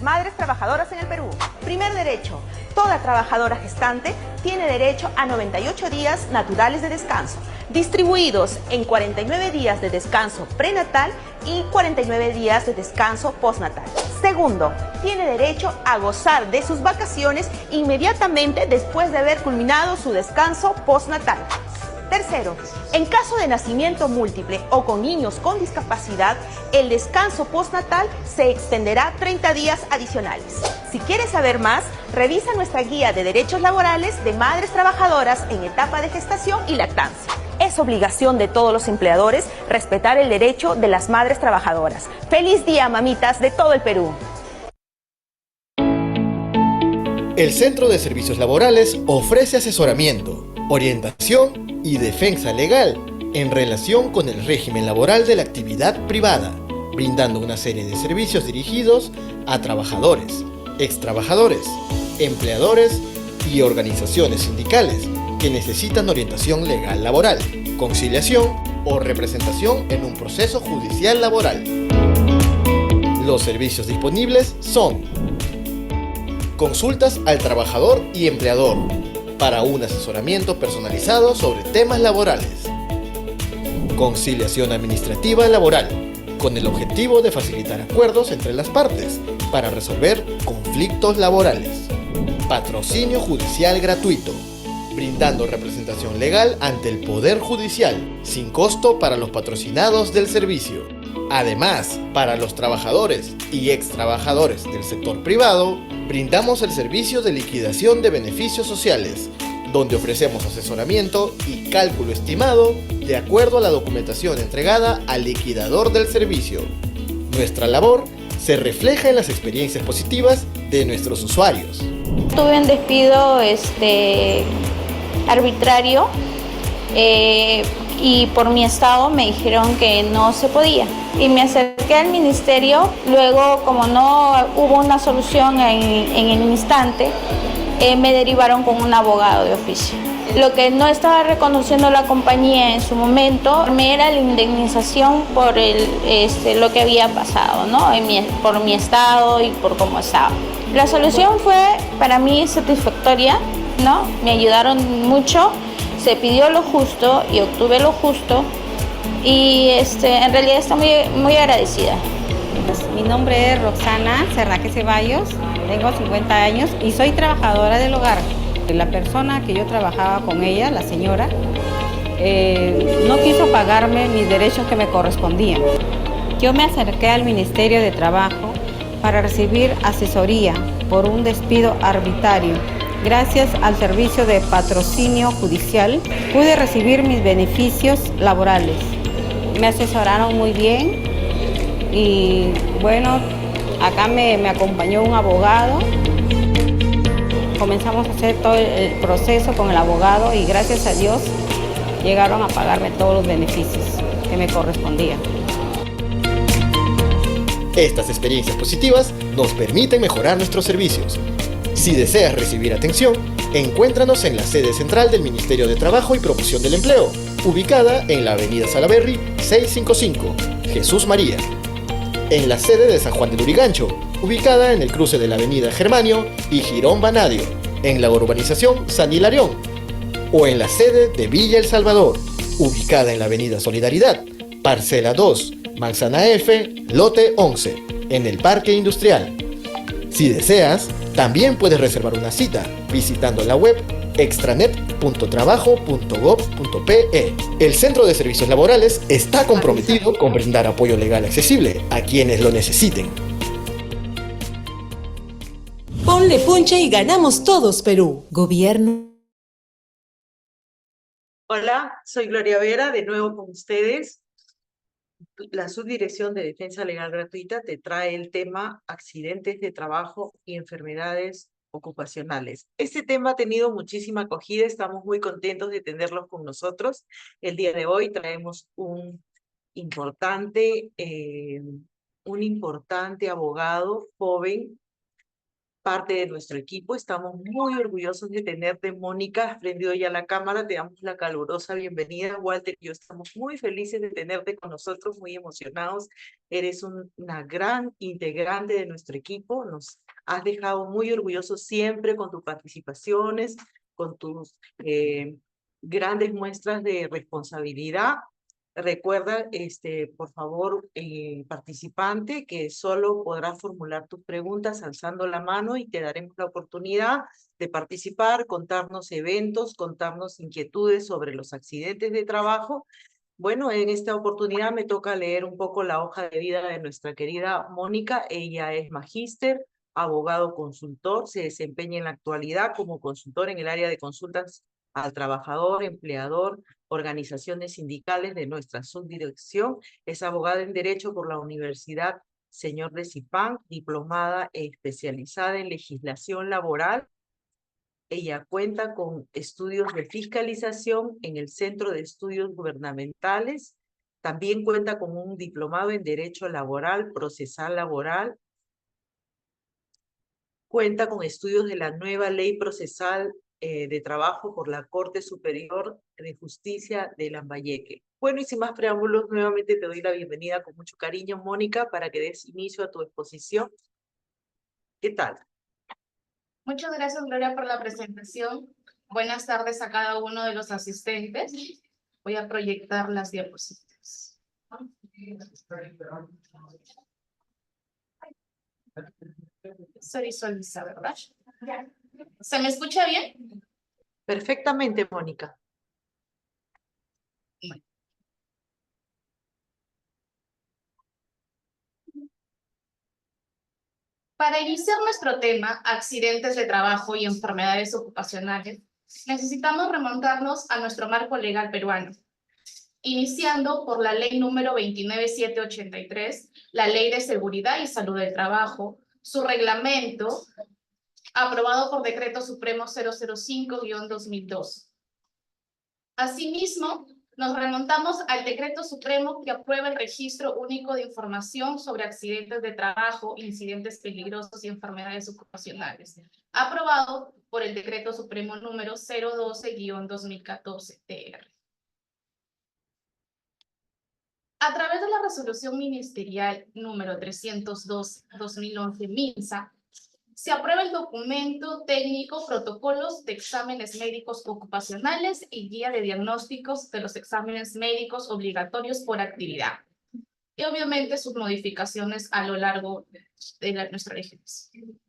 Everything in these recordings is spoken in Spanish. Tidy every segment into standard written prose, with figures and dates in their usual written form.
madres trabajadoras en el Perú. Primer derecho. Toda trabajadora gestante tiene derecho a 98 días naturales de descanso, distribuidos en 49 días de descanso prenatal y 49 días de descanso postnatal. Segundo, tiene derecho a gozar de sus vacaciones inmediatamente después de haber culminado su descanso postnatal. Tercero, en caso de nacimiento múltiple o con niños con discapacidad, el descanso postnatal se extenderá 30 días adicionales. Si quieres saber más, revisa nuestra guía de derechos laborales de madres trabajadoras en etapa de gestación y lactancia. Es obligación de todos los empleadores respetar el derecho de las madres trabajadoras. ¡Feliz día, mamitas de todo el Perú! El Centro de Servicios Laborales ofrece asesoramiento, orientación y defensa legal en relación con el régimen laboral de la actividad privada, brindando una serie de servicios dirigidos a trabajadores, extrabajadores, empleadores y organizaciones sindicales que necesitan orientación legal laboral, conciliación o representación en un proceso judicial laboral. Los servicios disponibles son: consultas al trabajador y empleador para un asesoramiento personalizado sobre temas laborales. Conciliación administrativa laboral, con el objetivo de facilitar acuerdos entre las partes para resolver conflictos laborales. Patrocinio judicial gratuito, brindando representación legal ante el Poder Judicial, sin costo para los patrocinados del servicio. Además, para los trabajadores y extrabajadores del sector privado, brindamos el servicio de liquidación de beneficios sociales, donde ofrecemos asesoramiento y cálculo estimado de acuerdo a la documentación entregada al liquidador del servicio. Nuestra labor se refleja en las experiencias positivas de nuestros usuarios. Tuve un despido arbitrario y por mi estado me dijeron que no se podía. Y me acerqué al ministerio, luego como no hubo una solución en el instante, me derivaron con un abogado de oficio. Lo que no estaba reconociendo la compañía en su momento me era la indemnización por lo que había pasado, ¿no? Por mi estado y por cómo estaba. La solución fue para mí satisfactoria, ¿no? Me ayudaron mucho, se pidió lo justo y obtuve lo justo y en realidad estoy muy agradecida. Mi nombre es Roxana Serraque Ceballos, tengo 50 años y soy trabajadora del hogar. La persona que yo trabajaba con ella, la señora, no quiso pagarme mis derechos que me correspondían. Yo me acerqué al Ministerio de Trabajo para recibir asesoría por un despido arbitrario. Gracias al servicio de patrocinio judicial pude recibir mis beneficios laborales. Me asesoraron muy bien y bueno, acá me acompañó un abogado. Comenzamos a hacer todo el proceso con el abogado y gracias a Dios llegaron a pagarme todos los beneficios que me correspondían. Estas experiencias positivas nos permiten mejorar nuestros servicios. Si deseas recibir atención, encuéntranos en la sede central del Ministerio de Trabajo y Promoción del Empleo, ubicada en la Avenida Salaberry 655, Jesús María. En la sede de San Juan de Lurigancho, ubicada en el cruce de la Avenida Germanio y Girón Banadio, en la urbanización San Hilarión. O en la sede de Villa El Salvador, ubicada en la Avenida Solidaridad, Parcela 2, Manzana F, Lote 11, en el Parque Industrial. Si deseas, también puedes reservar una cita visitando la web extranet.trabajo.gov.pe. El Centro de Servicios Laborales está comprometido con brindar apoyo legal accesible a quienes lo necesiten. Ponle punche y ganamos todos, Perú. Gobierno. Hola, soy Gloria Vera, de nuevo con ustedes. La Subdirección de Defensa Legal Gratuita te trae el tema accidentes de trabajo y enfermedades ocupacionales. Este tema ha tenido muchísima acogida, estamos muy contentos de tenerlos con nosotros. El día de hoy traemos un importante abogado joven, parte de nuestro equipo. Estamos muy orgullosos de tenerte, Mónica. Has prendido ya la cámara, te damos la calurosa bienvenida. Walter y yo estamos muy felices de tenerte con nosotros, muy emocionados. Eres una gran integrante de nuestro equipo. Nos has dejado muy orgulloso siempre con tus participaciones, con tus grandes muestras de responsabilidad. Recuerda, por favor, participante, que solo podrás formular tus preguntas alzando la mano y te daremos la oportunidad de participar, contarnos eventos, contarnos inquietudes sobre los accidentes de trabajo. Bueno, en esta oportunidad me toca leer un poco la hoja de vida de nuestra querida Mónica. Ella es magíster, abogado consultor, se desempeña en la actualidad como consultor en el área de consultas al trabajador, empleador, organizaciones sindicales de nuestra subdirección. Es abogada en Derecho por la Universidad Señor de Zipán, diplomada e especializada en legislación laboral. Ella cuenta con estudios de fiscalización en el Centro de Estudios Gubernamentales. También cuenta con un diplomado en Derecho Laboral, Procesal Laboral. Cuenta con estudios de la nueva Ley Procesal de Trabajo por la Corte Superior de Justicia de Lambayeque. Bueno, y sin más preámbulos, nuevamente te doy la bienvenida con mucho cariño, Mónica, para que des inicio a tu exposición. ¿Qué tal? Muchas gracias, Gloria, por la presentación. Buenas tardes a cada uno de los asistentes. Voy a proyectar las diapositivas. Soy visualiza, ¿verdad? ¿Se me escucha bien? Perfectamente, Mónica. Bueno. Para iniciar nuestro tema, accidentes de trabajo y enfermedades ocupacionales, necesitamos remontarnos a nuestro marco legal peruano, iniciando por la ley número 29783, la Ley de Seguridad y Salud del Trabajo, su reglamento, aprobado por Decreto Supremo 005-2002. Asimismo, nos remontamos al Decreto Supremo que aprueba el Registro Único de Información sobre Accidentes de Trabajo, Incidentes Peligrosos y Enfermedades Ocupacionales, aprobado por el Decreto Supremo número 012-2014-TR. A través de la Resolución Ministerial número 302-2011 MINSA, se aprueba el documento técnico Protocolos de Exámenes Médicos Ocupacionales y Guía de Diagnósticos de los Exámenes Médicos Obligatorios por Actividad. Y obviamente sus modificaciones a lo largo de nuestra legislación.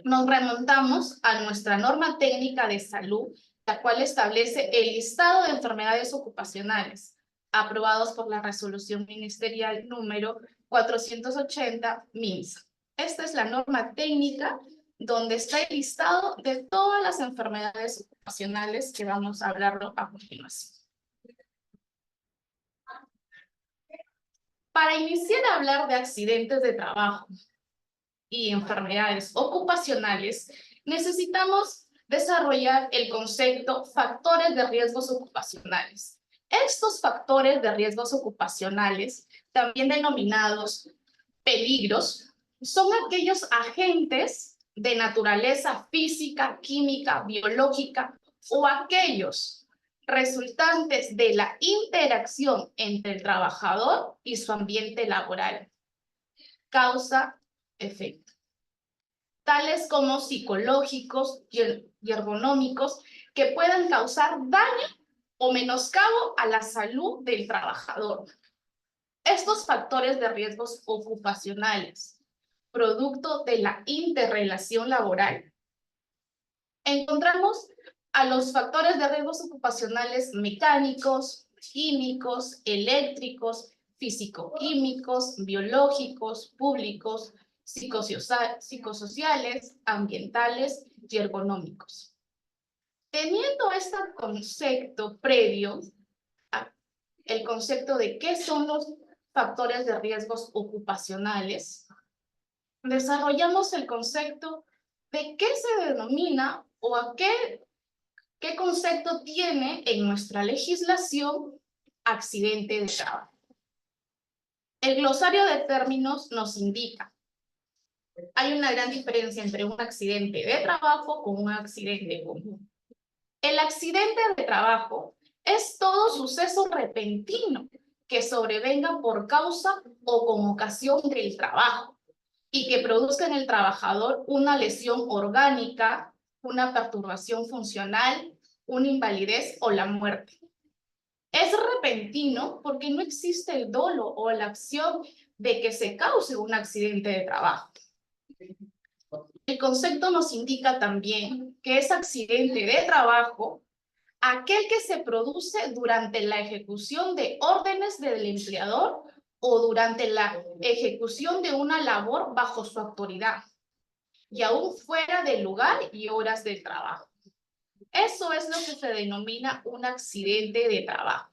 Nos remontamos a nuestra norma técnica de salud, la cual establece el listado de enfermedades ocupacionales, aprobados por la Resolución Ministerial número 480 MINSA. Esta es la norma técnica donde está el listado de todas las enfermedades ocupacionales que vamos a hablarlo a continuación. Para iniciar a hablar de accidentes de trabajo y enfermedades ocupacionales, necesitamos desarrollar el concepto factores de riesgos ocupacionales. Estos factores de riesgos ocupacionales, también denominados peligros, son aquellos agentes de naturaleza física, química, biológica o aquellos resultantes de la interacción entre el trabajador y su ambiente laboral. Causa-efecto. Tales como psicológicos y ergonómicos que puedan causar daño o menoscabo a la salud del trabajador. Estos factores de riesgos ocupacionales, producto de la interrelación laboral, encontramos a los factores de riesgos ocupacionales mecánicos, químicos, eléctricos, físico-químicos, biológicos, públicos, psicosociales, ambientales y ergonómicos. Teniendo este concepto previo, el concepto de qué son los factores de riesgos ocupacionales, desarrollamos el concepto de qué se denomina o a qué concepto tiene en nuestra legislación accidente de trabajo. El glosario de términos nos indica: hay una gran diferencia entre un accidente de trabajo con un accidente común. El accidente de trabajo es todo suceso repentino que sobrevenga por causa o con ocasión del trabajo, y que produzca en el trabajador una lesión orgánica, una perturbación funcional, una invalidez o la muerte. Es repentino porque no existe el dolo o la acción de que se cause un accidente de trabajo. El concepto nos indica también que es accidente de trabajo aquel que se produce durante la ejecución de órdenes del empleador o durante la ejecución de una labor bajo su autoridad, y aún fuera del lugar y horas del trabajo. Eso es lo que se denomina un accidente de trabajo.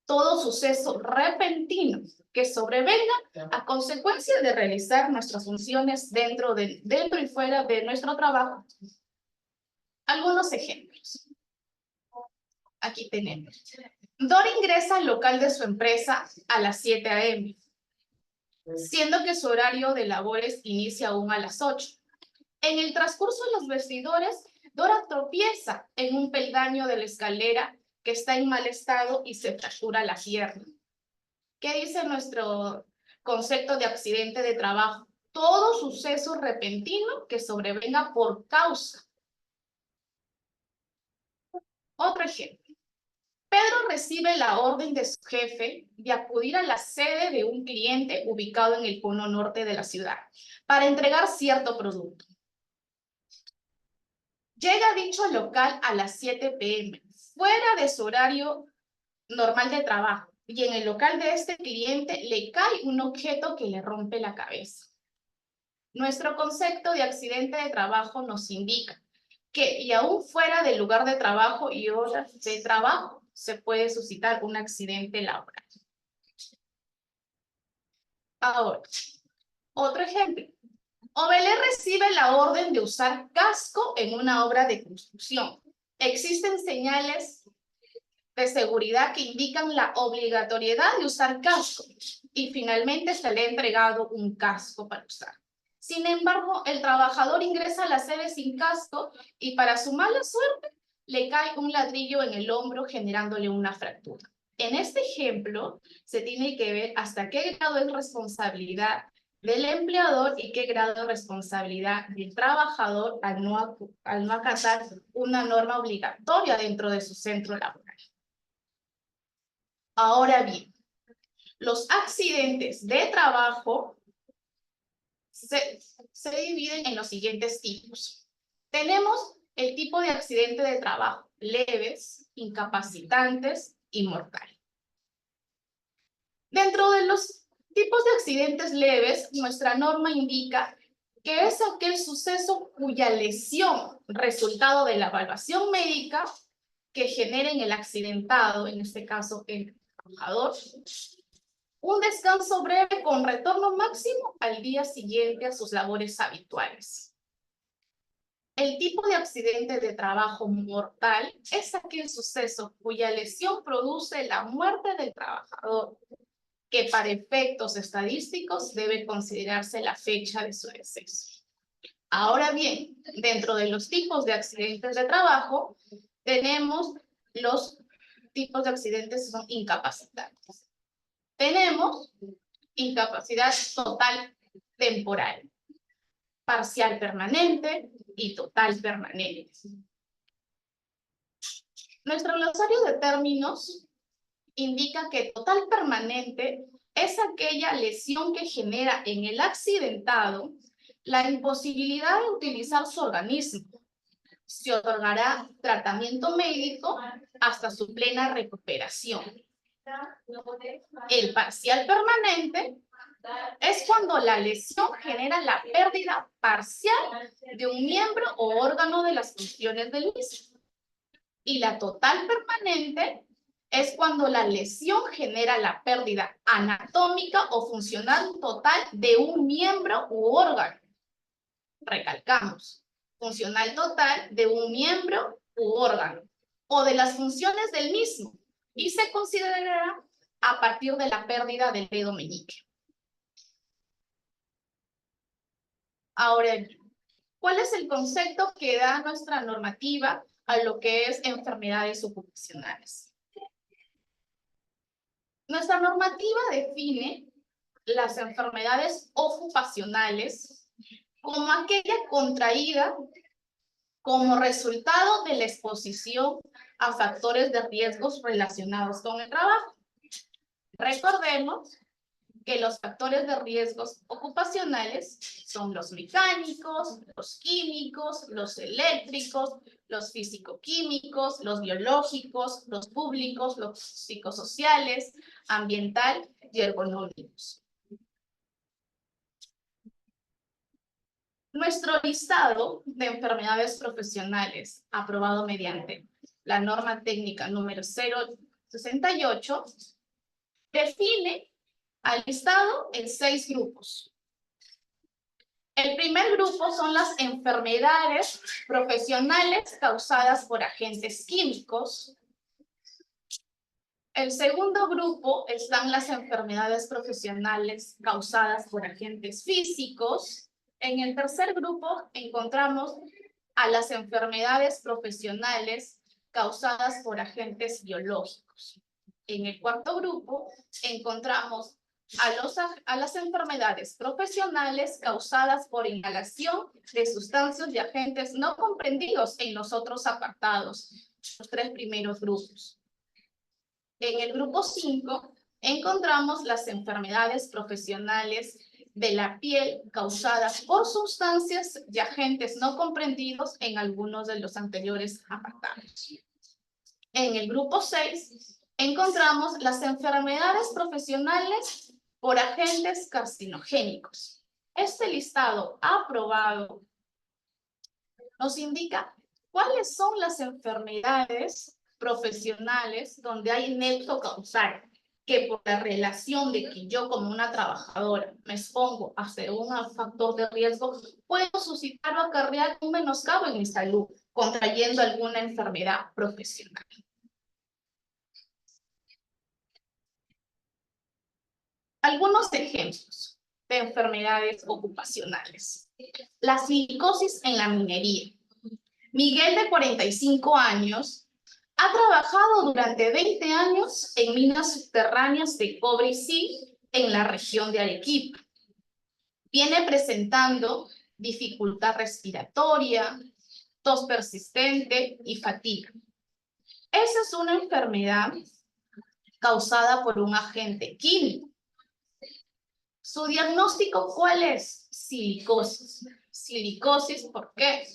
Todo suceso repentino que sobrevenga a consecuencia de realizar nuestras funciones dentro y fuera de nuestro trabajo. Algunos ejemplos. Aquí tenemos. Dor ingresa al local de su empresa a las 7 a.m., siendo que su horario de labores inicia aún a las 8. En el transcurso de los vestidores, Dora tropieza en un peldaño de la escalera que está en mal estado y se fractura la pierna. ¿Qué dice nuestro concepto de accidente de trabajo? Todo suceso repentino que sobrevenga por causa. Otro ejemplo. Pedro recibe la orden de su jefe de acudir a la sede de un cliente ubicado en el cono norte de la ciudad para entregar cierto producto. Llega a dicho local a las 7 p.m., fuera de su horario normal de trabajo, y en el local de este cliente le cae un objeto que le rompe la cabeza. Nuestro concepto de accidente de trabajo nos indica que, y aún fuera del lugar de trabajo y horas de trabajo, se puede suscitar un accidente laboral. Ahora, otro ejemplo. Obelé recibe la orden de usar casco en una obra de construcción. Existen señales de seguridad que indican la obligatoriedad de usar casco y finalmente se le ha entregado un casco para usar. Sin embargo, el trabajador ingresa a la sede sin casco y para su mala suerte le cae un ladrillo en el hombro generándole una fractura. En este ejemplo se tiene que ver hasta qué grado es responsabilidad del empleador y qué grado de responsabilidad del trabajador al no acatar una norma obligatoria dentro de su centro laboral. Ahora bien, los accidentes de trabajo se dividen en los siguientes tipos. Tenemos el tipo de accidente de trabajo: leves, incapacitantes y mortal. Dentro de los tipos de accidentes leves, nuestra norma indica que es aquel suceso cuya lesión, resultado de la evaluación médica, que genere en el accidentado, en este caso el trabajador, un descanso breve con retorno máximo al día siguiente a sus labores habituales. El tipo de accidente de trabajo mortal es aquel suceso cuya lesión produce la muerte del trabajador, que para efectos estadísticos debe considerarse la fecha de su deceso. Ahora bien, dentro de los tipos de accidentes de trabajo, tenemos los tipos de accidentes que son incapacitantes. Tenemos incapacidad total temporal, parcial permanente y total permanente. Nuestro glosario de términos indica que total permanente es aquella lesión que genera en el accidentado la imposibilidad de utilizar su organismo. Se otorgará tratamiento médico hasta su plena recuperación. El parcial permanente es cuando la lesión genera la pérdida parcial de un miembro o órgano de las funciones del mismo. Y la total permanente es cuando la lesión genera la pérdida anatómica o funcional total de un miembro u órgano. Recalcamos, funcional total de un miembro u órgano o de las funciones del mismo, y se considerará a partir de la pérdida del dedo meñique. Ahora, ¿cuál es el concepto que da nuestra normativa a lo que es enfermedades ocupacionales? Nuestra normativa define las enfermedades ocupacionales como aquella contraída como resultado de la exposición a factores de riesgos relacionados con el trabajo. Recordemos que los factores de riesgos ocupacionales son los mecánicos, los químicos, los eléctricos, los físico-químicos, los biológicos, los públicos, los psicosociales, ambiental y ergonómicos. Nuestro listado de enfermedades profesionales, aprobado mediante la norma técnica número 068, define al listado en 6 grupos. El primer grupo son las enfermedades profesionales causadas por agentes químicos. El segundo grupo están las enfermedades profesionales causadas por agentes físicos. En el tercer grupo encontramos a las enfermedades profesionales causadas por agentes biológicos. En el cuarto grupo encontramos a las enfermedades profesionales causadas por inhalación de sustancias y agentes no comprendidos en los otros apartados, los 3 primeros grupos. En el grupo 5 encontramos las enfermedades profesionales de la piel causadas por sustancias y agentes no comprendidos en algunos de los anteriores apartados. En el grupo 6 encontramos las enfermedades profesionales por agentes carcinogénicos. Este listado aprobado nos indica cuáles son las enfermedades profesionales donde hay nexo causal, que por la relación de que yo como una trabajadora me expongo a ser un factor de riesgo, puedo suscitar o acarrear un menoscabo en mi salud, contrayendo alguna enfermedad profesional. Algunos ejemplos de enfermedades ocupacionales. La silicosis en la minería. Miguel, de 45 años, ha trabajado durante 20 años en minas subterráneas de cobre y zinc en la región de Arequipa. Viene presentando dificultad respiratoria, tos persistente y fatiga. Esa es una enfermedad causada por un agente químico. ¿Su diagnóstico cuál es? Silicosis. Silicosis, ¿por qué?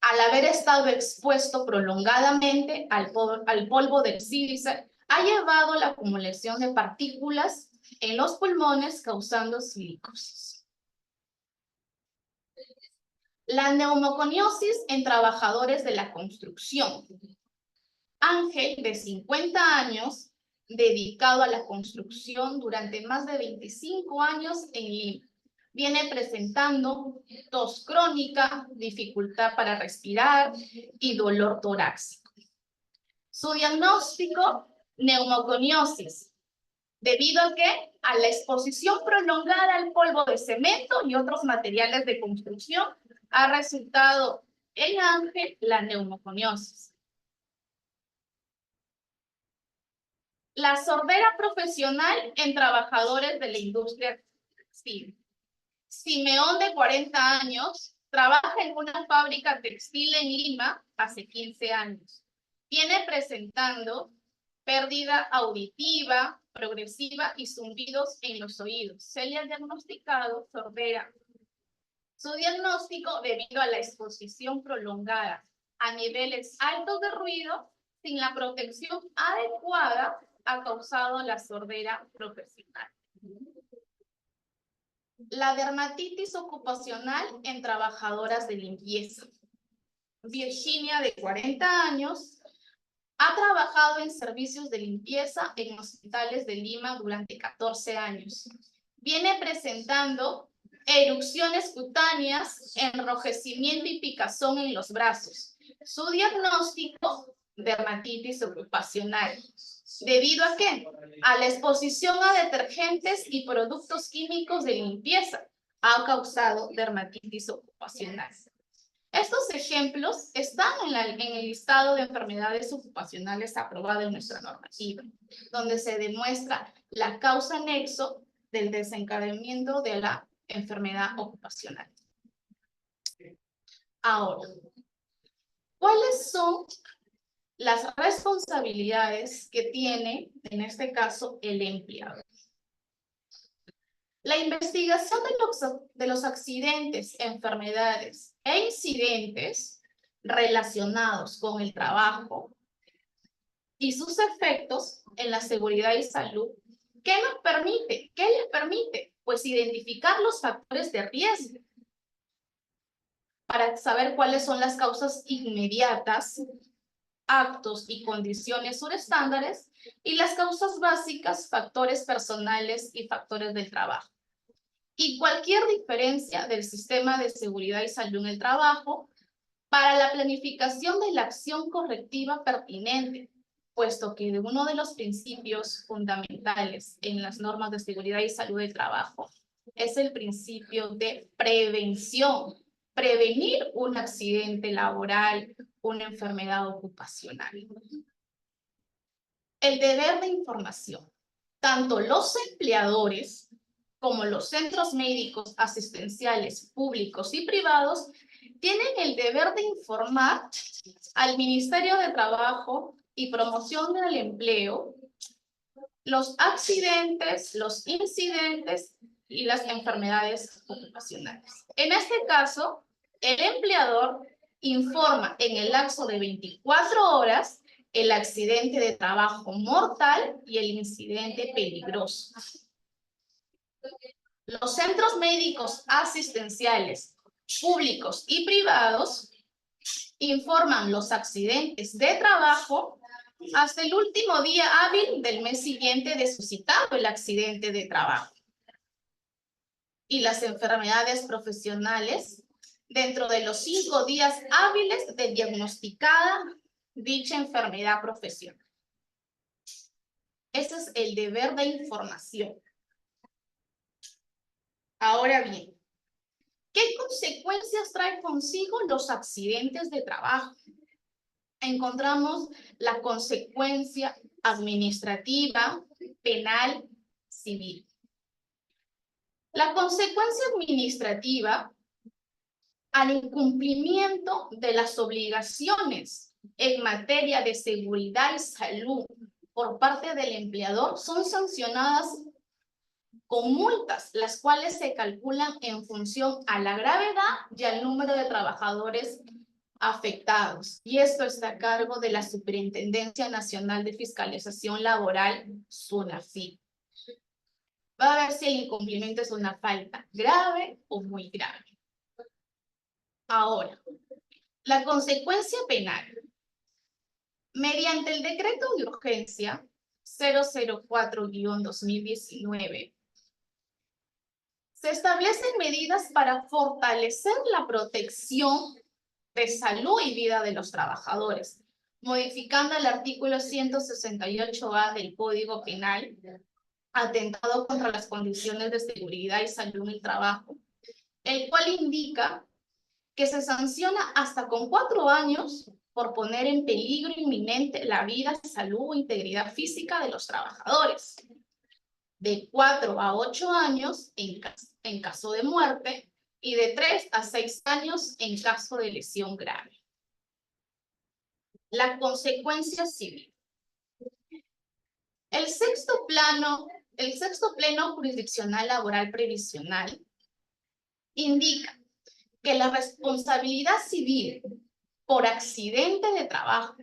Al haber estado expuesto prolongadamente al polvo del sílice, ha llevado la acumulación de partículas en los pulmones causando silicosis. La neumoconiosis en trabajadores de la construcción. Ángel, de 50 años, dedicado a la construcción durante más de 25 años en Lima. Viene presentando tos crónica, dificultad para respirar y dolor torácico. Su diagnóstico, neumoconiosis, debido a que a la exposición prolongada al polvo de cemento y otros materiales de construcción ha resultado en Ángel la neumoconiosis. La sordera profesional en trabajadores de la industria textil. Simeón, de 40 años, trabaja en una fábrica textil en Lima hace 15 años. Viene presentando pérdida auditiva, progresiva y zumbidos en los oídos. Se le ha diagnosticado sordera. Su diagnóstico, debido a la exposición prolongada a niveles altos de ruido, sin la protección adecuada, ha causado la sordera profesional. La dermatitis ocupacional en trabajadoras de limpieza. Virginia, de 40 años, ha trabajado en servicios de limpieza en hospitales de Lima durante 14 años. Viene presentando erupciones cutáneas, enrojecimiento y picazón en los brazos. Su diagnóstico, dermatitis ocupacional. ¿Debido a qué? A la exposición a detergentes y productos químicos de limpieza ha causado dermatitis ocupacional. Estos ejemplos están en el listado de enfermedades ocupacionales aprobado en nuestra normativa, donde se demuestra la causa nexo del desencadenamiento de la enfermedad ocupacional. Ahora, ¿cuáles son las responsabilidades que tiene, en este caso, el empleador? La investigación de los accidentes, enfermedades e incidentes relacionados con el trabajo y sus efectos en la seguridad y salud, ¿qué nos permite? ¿Qué les permite? Pues identificar los factores de riesgo para saber cuáles son las causas inmediatas, actos y condiciones subestándares, y las causas básicas, factores personales y factores del trabajo. Y cualquier diferencia del sistema de seguridad y salud en el trabajo para la planificación de la acción correctiva pertinente, puesto que uno de los principios fundamentales en las normas de seguridad y salud del trabajo es el principio de prevención. Prevenir un accidente laboral, una enfermedad ocupacional. El deber de información. Tanto los empleadores como los centros médicos asistenciales públicos y privados tienen el deber de informar al Ministerio de Trabajo y Promoción del Empleo los accidentes, los incidentes y las enfermedades ocupacionales. En este caso, el empleador informa en el lapso de 24 horas el accidente de trabajo mortal y el incidente peligroso. Los centros médicos asistenciales públicos y privados informan los accidentes de trabajo hasta el último día hábil del mes siguiente de suscitado el accidente de trabajo. Y las enfermedades profesionales dentro de los 5 días hábiles de diagnosticada dicha enfermedad profesional. Ese es el deber de información. Ahora bien, ¿qué consecuencias traen consigo los accidentes de trabajo? Encontramos la consecuencia administrativa, penal, civil. La consecuencia administrativa al incumplimiento de las obligaciones en materia de seguridad y salud por parte del empleador son sancionadas con multas, las cuales se calculan en función a la gravedad y al número de trabajadores afectados. Y esto está a cargo de la Superintendencia Nacional de Fiscalización Laboral, SUNAFIL. Va a ver si el incumplimiento es una falta grave o muy grave. Ahora, la consecuencia penal. Mediante el decreto de urgencia 004-2019, se establecen medidas para fortalecer la protección de salud y vida de los trabajadores, modificando el artículo 168A del Código Penal, atentado contra las condiciones de seguridad y salud en el trabajo, el cual indica que se sanciona hasta con 4 años por poner en peligro inminente la vida, salud o integridad física de los trabajadores. De 4 a 8 años en caso de muerte y de 3 a 6 años en caso de lesión grave. La consecuencia civil. El sexto pleno jurisdiccional laboral previsional indica que la responsabilidad civil por accidente de trabajo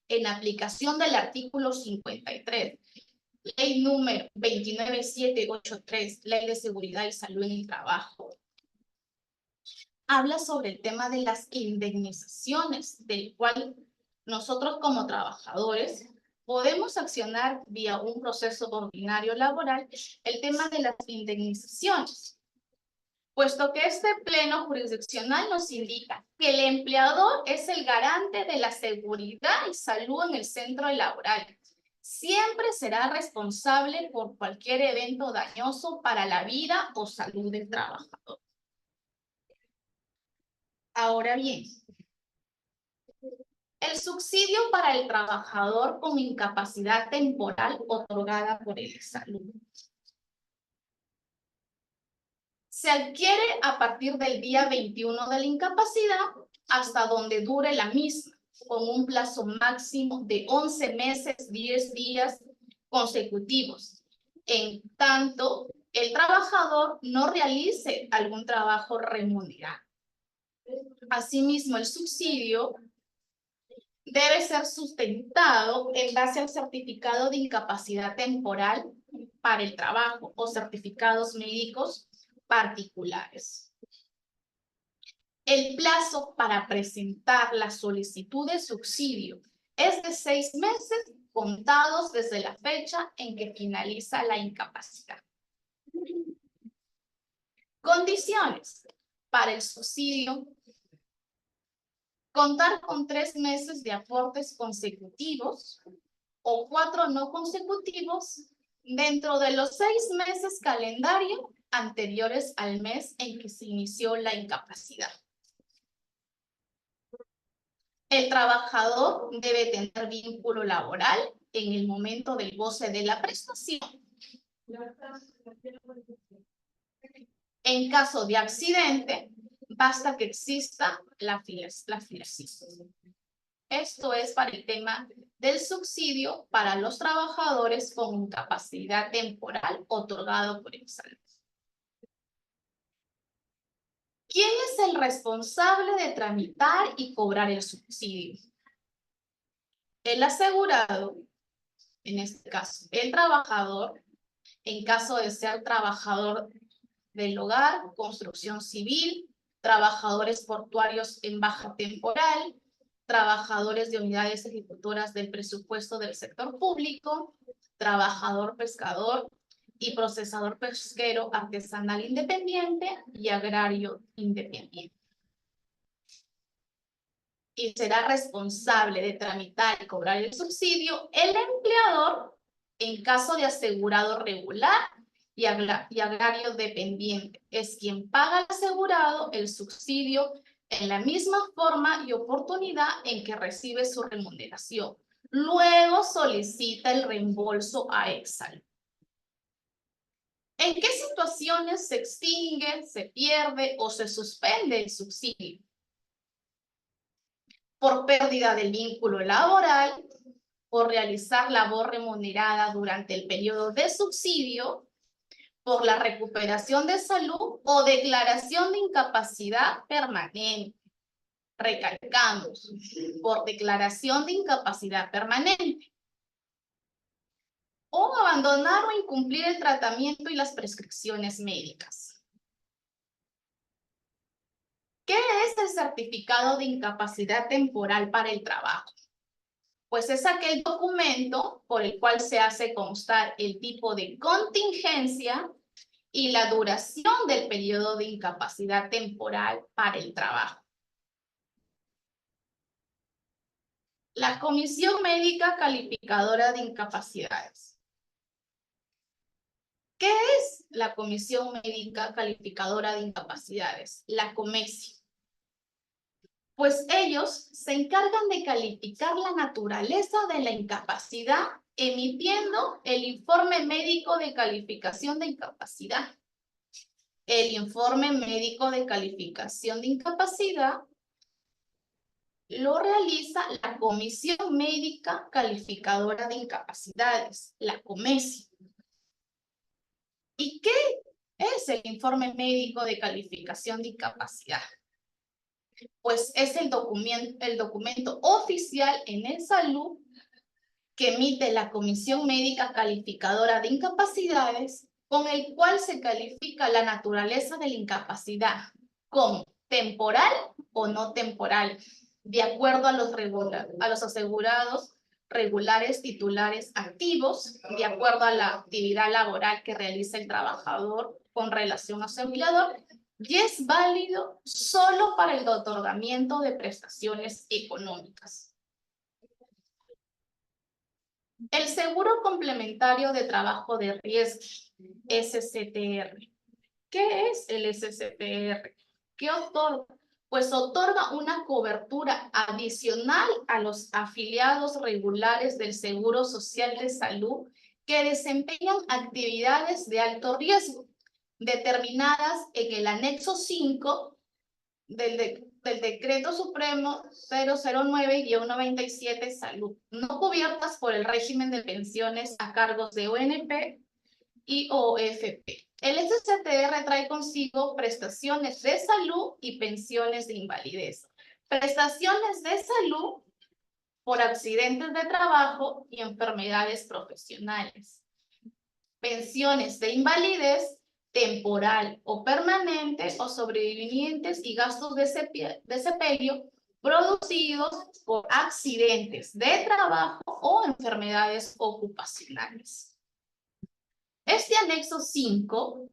en aplicación del artículo 53, ley número 29783, ley de seguridad y salud en el trabajo, habla sobre el tema de las indemnizaciones, del cual nosotros como trabajadores podemos accionar vía un proceso ordinario laboral el tema de las indemnizaciones, puesto que este pleno jurisdiccional nos indica que el empleador es el garante de la seguridad y salud en el centro laboral. Siempre será responsable por cualquier evento dañoso para la vida o salud del trabajador. Ahora bien, el subsidio para el trabajador con incapacidad temporal otorgada por el salud. Se adquiere a partir del día 21 de la incapacidad hasta donde dure la misma, con un plazo máximo de 11 meses, 10 días consecutivos, en tanto el trabajador no realice algún trabajo remunerado. Asimismo, el subsidio debe ser sustentado en base al certificado de incapacidad temporal para el trabajo o certificados médicos particulares. El plazo para presentar la solicitud de subsidio es de 6 meses contados desde la fecha en que finaliza la incapacidad. Condiciones para el subsidio: contar con 3 meses de aportes consecutivos o 4 no consecutivos dentro de los 6 meses calendario anteriores al mes en que se inició la incapacidad. El trabajador debe tener vínculo laboral en el momento del goce de la prestación. En caso de accidente, basta que exista la afiliación. Esto es para el tema del subsidio para los trabajadores con incapacidad temporal otorgado por el SALU. ¿Quién es el responsable de tramitar y cobrar el subsidio? El asegurado, en este caso el trabajador, en caso de ser trabajador del hogar, construcción civil, trabajadores portuarios en baja temporal, trabajadores de unidades ejecutoras del presupuesto del sector público, trabajador pescador y procesador pesquero artesanal independiente y agrario independiente. Y será responsable de tramitar y cobrar el subsidio el empleador en caso de asegurado regular y agrario dependiente. Es quien paga al asegurado el subsidio en la misma forma y oportunidad en que recibe su remuneración. Luego solicita el reembolso a Exal. ¿En qué situaciones se extingue, se pierde o se suspende el subsidio? Por pérdida del vínculo laboral, por realizar labor remunerada durante el periodo de subsidio, por la recuperación de salud o declaración de incapacidad permanente. Recalcamos, por declaración de incapacidad permanente. O abandonar o incumplir el tratamiento y las prescripciones médicas. ¿Qué es el certificado de incapacidad temporal para el trabajo? Pues es aquel documento por el cual se hace constar el tipo de contingencia y la duración del periodo de incapacidad temporal para el trabajo. La Comisión Médica Calificadora de Incapacidades. ¿Qué es la Comisión Médica Calificadora de Incapacidades? La COMECI. Pues ellos se encargan de calificar la naturaleza de la incapacidad emitiendo el informe médico de calificación de incapacidad. El informe médico de calificación de incapacidad lo realiza la Comisión Médica Calificadora de Incapacidades, la COMECI. ¿Y qué es el informe médico de calificación de incapacidad? Pues es el documento oficial en el salud que emite la Comisión Médica Calificadora de Incapacidades, con el cual se califica la naturaleza de la incapacidad como temporal o no temporal, de acuerdo a los asegurados regulares titulares activos, de acuerdo a la actividad laboral que realiza el trabajador con relación a su empleador, y es válido solo para el otorgamiento de prestaciones económicas. El seguro complementario de trabajo de riesgo, SCTR. ¿Qué es el SCTR? ¿Qué otorga? Pues otorga una cobertura adicional a los afiliados regulares del Seguro Social de Salud que desempeñan actividades de alto riesgo, determinadas en el anexo 5 del Decreto Supremo 009-97 Salud, no cubiertas por el régimen de pensiones a cargos de ONP y OFP. El SSTR trae consigo prestaciones de salud y pensiones de invalidez. Prestaciones de salud por accidentes de trabajo y enfermedades profesionales. Pensiones de invalidez temporal o permanente o sobrevivientes y gastos de sepelio producidos por accidentes de trabajo o enfermedades ocupacionales. Este anexo 5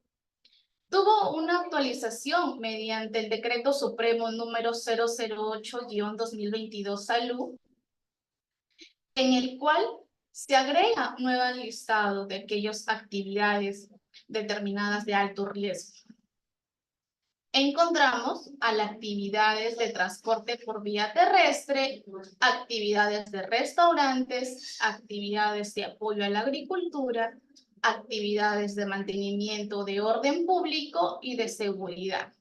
tuvo una actualización mediante el Decreto Supremo número 008-2022 Salud, en el cual se agrega un nuevo listado de aquellas actividades determinadas de alto riesgo. Encontramos a las actividades de transporte por vía terrestre, actividades de restaurantes, actividades de apoyo a la agricultura, actividades de mantenimiento de orden público y de seguridad,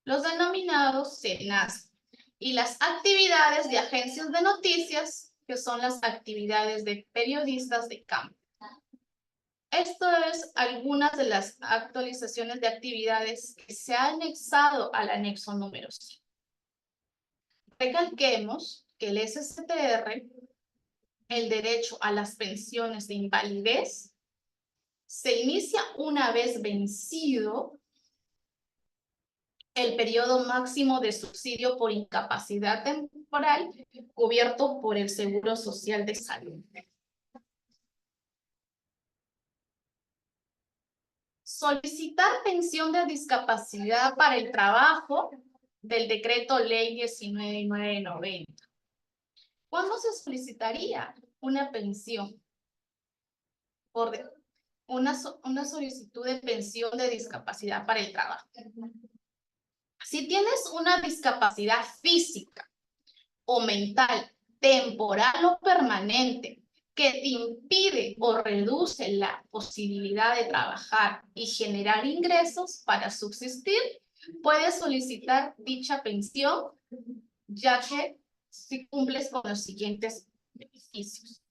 los denominados CENAS, y las actividades de agencias de noticias, que son las actividades de periodistas de campo. Esto es algunas de las actualizaciones de actividades que se han anexado al anexo número 5. Recalquemos que el SSTR, el derecho a las pensiones de invalidez, se inicia una vez vencido el periodo máximo de subsidio por incapacidad temporal cubierto por el Seguro Social de Salud. Solicitar pensión de discapacidad para el trabajo del Decreto Ley 19990. ¿Cuándo se solicitaría una pensión? Por una solicitud de pensión de discapacidad para el trabajo. Si tienes una discapacidad física o mental, temporal o permanente, que te impide o reduce la posibilidad de trabajar y generar ingresos para subsistir, puedes solicitar dicha pensión, ya que si cumples con los siguientes beneficios.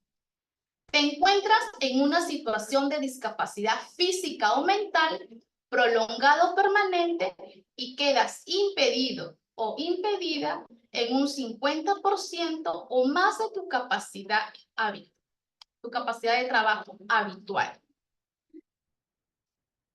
Te encuentras en una situación de discapacidad física o mental prolongado o permanente y quedas impedido o impedida en un 50% o más de tu capacidad de trabajo habitual.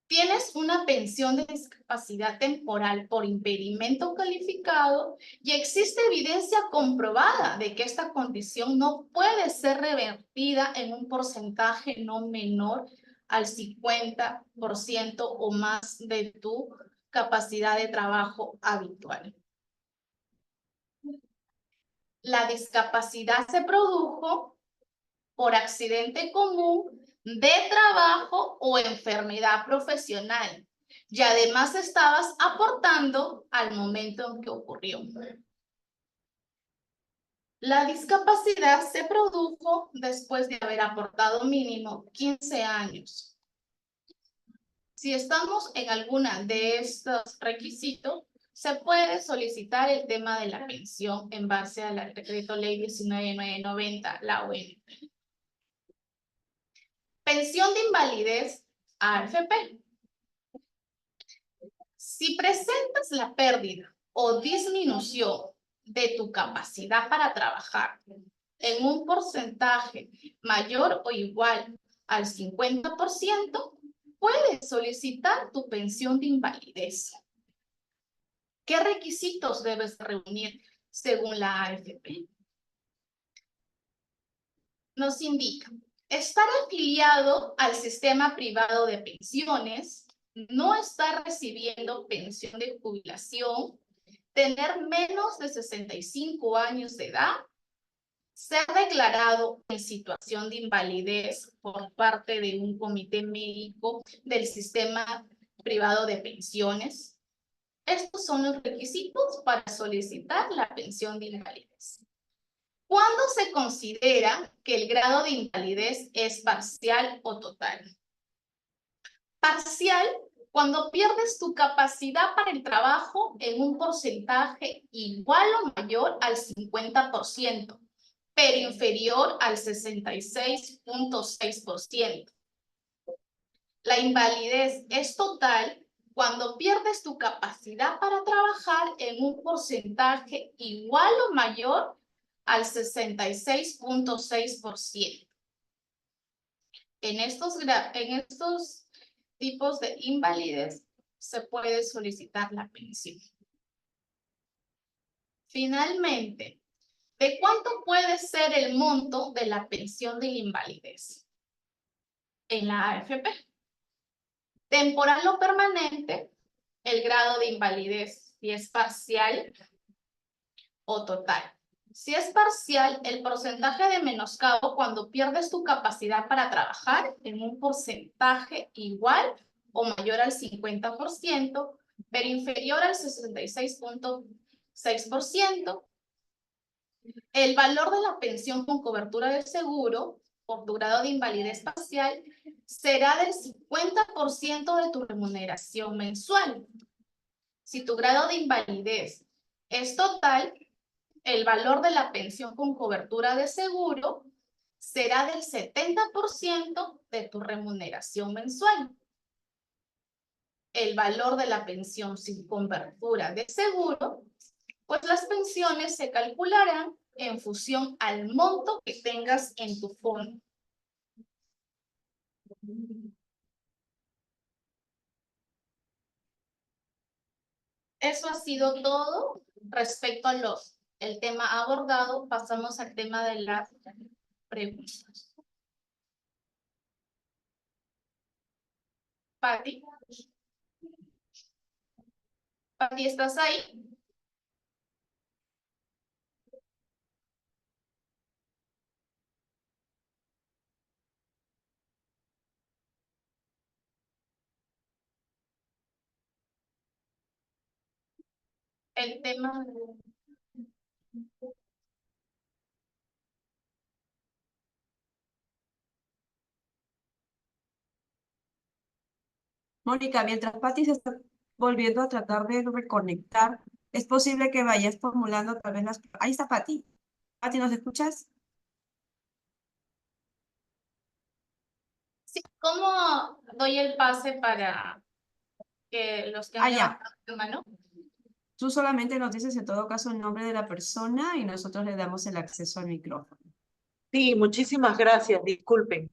Tienes una pensión de discapacidad temporal por impedimento calificado y existe evidencia comprobada de que esta condición no puede ser revertida en un porcentaje no menor al 50% o más de tu capacidad de trabajo habitual. La discapacidad se produjo por accidente común de trabajo o enfermedad profesional, y además estabas aportando al momento en que ocurrió. La discapacidad se produjo después de haber aportado mínimo 15 años. Si estamos en alguna de estos requisitos, se puede solicitar el tema de la pensión en base al Decreto Ley 19990, la ONP. Pensión de invalidez, AFP. Si presentas la pérdida o disminución de tu capacidad para trabajar en un porcentaje mayor o igual al 50%, puedes solicitar tu pensión de invalidez. ¿Qué requisitos debes reunir según la AFP? Nos indica estar afiliado al sistema privado de pensiones, no estar recibiendo pensión de jubilación, tener menos de 65 años de edad, ser declarado en situación de invalidez por parte de un comité médico del sistema privado de pensiones. Estos son los requisitos para solicitar la pensión de invalidez. ¿Cuándo se considera que el grado de invalidez es parcial o total? Parcial Cuando pierdes tu capacidad para el trabajo en un porcentaje igual o mayor al 50%, pero inferior al 66.6%. La invalidez es total cuando pierdes tu capacidad para trabajar en un porcentaje igual o mayor al 66.6%. En estos tipos de invalidez se puede solicitar la pensión. Finalmente, ¿de cuánto puede ser el monto de la pensión de invalidez en la AFP? Temporal o permanente, el grado de invalidez, si es parcial o total. Si es parcial, el porcentaje de menoscabo cuando pierdes tu capacidad para trabajar en un porcentaje igual o mayor al 50%, pero inferior al 66.6%. El valor de la pensión con cobertura del seguro por tu grado de invalidez parcial será del 50% de tu remuneración mensual. Si tu grado de invalidez es total, el valor de la pensión con cobertura de seguro será del 70% de tu remuneración mensual. El valor de la pensión sin cobertura de seguro, pues las pensiones se calcularán en función al monto que tengas en tu fondo. Eso ha sido todo respecto a el tema abordado. Pasamos al tema de las preguntas. Pati. Pati, ¿estás ahí? El tema Mónica, mientras Pati se está volviendo a tratar de reconectar, es posible que vayas formulando tal vez las... Ahí está Pati. Pati, ¿nos escuchas? Sí, ¿cómo doy el pase para que los que han ya. levantado la mano? Tú solamente nos dices en todo caso el nombre de la persona y nosotros le damos el acceso al micrófono. Sí, muchísimas gracias, disculpen.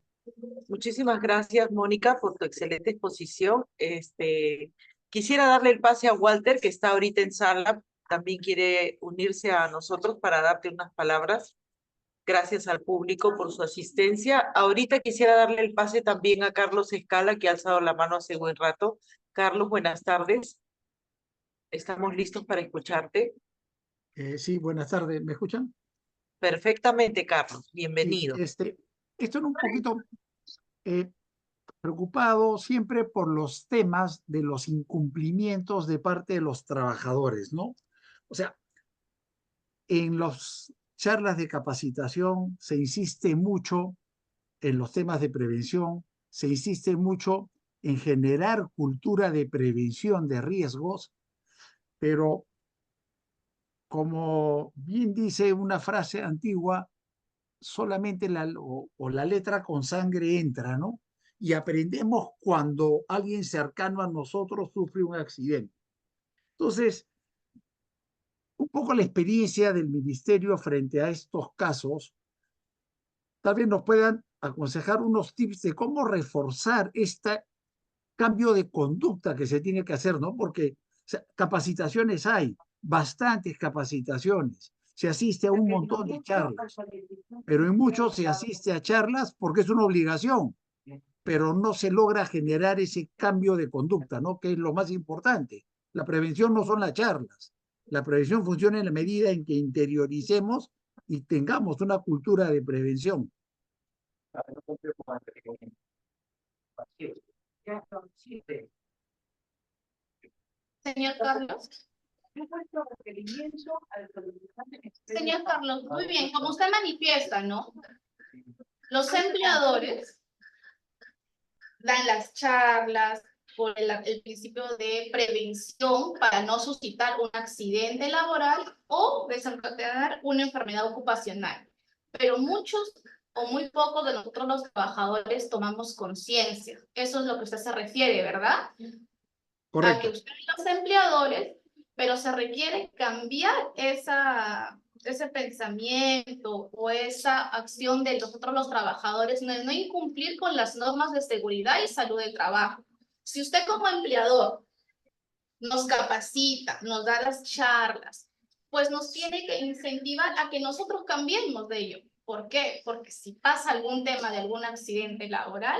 Muchísimas gracias, Mónica, por tu excelente exposición. Quisiera darle el pase a Walter, que está ahorita en sala, también quiere unirse a nosotros para darte unas palabras. Gracias al público por su asistencia. Ahorita quisiera darle el pase también a Carlos Escala, que ha alzado la mano hace buen rato. Carlos, buenas tardes. Estamos listos para escucharte. Sí, buenas tardes. ¿Me escuchan? Perfectamente, Carlos. Bienvenido. Sí, estoy un poquito preocupado siempre por los temas de los incumplimientos de parte de los trabajadores, ¿no? O sea, en las charlas de capacitación se insiste mucho en los temas de prevención, se insiste mucho en generar cultura de prevención de riesgos, pero como bien dice una frase antigua, solamente la letra con sangre entra, ¿no? Y aprendemos cuando alguien cercano a nosotros sufre un accidente. Entonces, un poco la experiencia del ministerio frente a estos casos, tal vez nos puedan aconsejar unos tips de cómo reforzar este cambio de conducta que se tiene que hacer, ¿no? Porque capacitaciones hay, bastantes capacitaciones, se asiste a un montón de charlas, pero en muchos se asiste a charlas porque es una obligación, pero no se logra generar ese cambio de conducta, ¿no? Que es lo más importante. La prevención no son las charlas, la prevención funciona en la medida en que interioricemos y tengamos una cultura de prevención. Señor Carlos. Señor Carlos, muy bien, como usted manifiesta, ¿no? Los empleadores dan las charlas, por el principio de prevención para no suscitar un accidente laboral o desencadenar una enfermedad ocupacional. Pero muchos o muy pocos de nosotros los trabajadores tomamos conciencia. Eso es lo que usted se refiere, ¿verdad? A que Correcto. ustedes los empleadores, pero se requiere cambiar ese pensamiento o esa acción de nosotros los trabajadores, no incumplir con las normas de seguridad y salud del trabajo. Si usted como empleador nos capacita, nos da las charlas, pues nos tiene que incentivar a que nosotros cambiemos de ello. ¿Por qué? Porque si pasa algún tema de algún accidente laboral,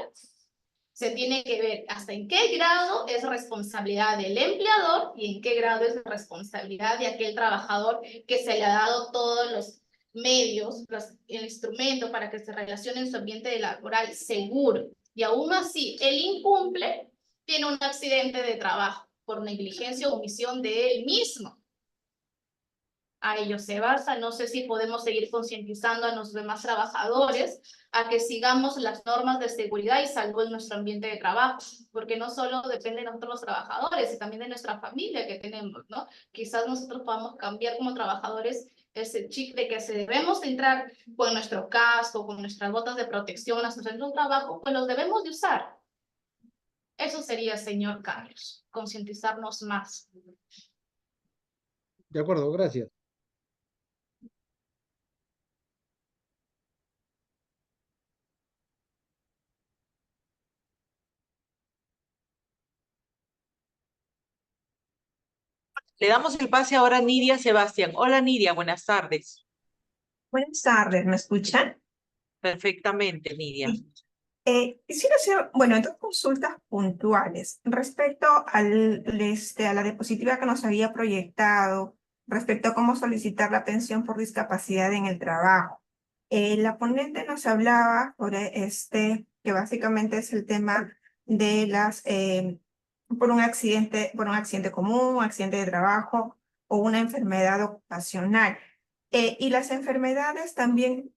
se tiene que ver hasta en qué grado es responsabilidad del empleador y en qué grado es responsabilidad de aquel trabajador que se le ha dado todos los medios, el instrumento para que se relacione en su ambiente laboral seguro. Y aún así, él incumple, tiene un accidente de trabajo por negligencia o omisión de él mismo. A ello se basa. No sé si podemos seguir concientizando a los demás trabajadores a que sigamos las normas de seguridad y salud en nuestro ambiente de trabajo, porque no solo depende de nosotros los trabajadores, sino también de nuestra familia que tenemos, ¿no? Quizás nosotros podamos cambiar como trabajadores ese chip de que si debemos entrar con nuestro casco, con nuestras botas de protección a nuestro centro de trabajo, pues los debemos de usar. Eso sería, señor Carlos, concientizarnos más. De acuerdo, gracias. Le damos el pase ahora a Nidia Sebastián. Hola Nidia, buenas tardes. Buenas tardes, ¿me escuchan? Perfectamente, Nidia. Sí. Quisiera hacer, bueno, dos consultas puntuales respecto a la diapositiva que nos había proyectado, respecto a cómo solicitar la pensión por discapacidad en el trabajo. La ponente nos hablaba sobre que básicamente es el tema de por un accidente común, un accidente de trabajo o una enfermedad ocupacional. Y las enfermedades también,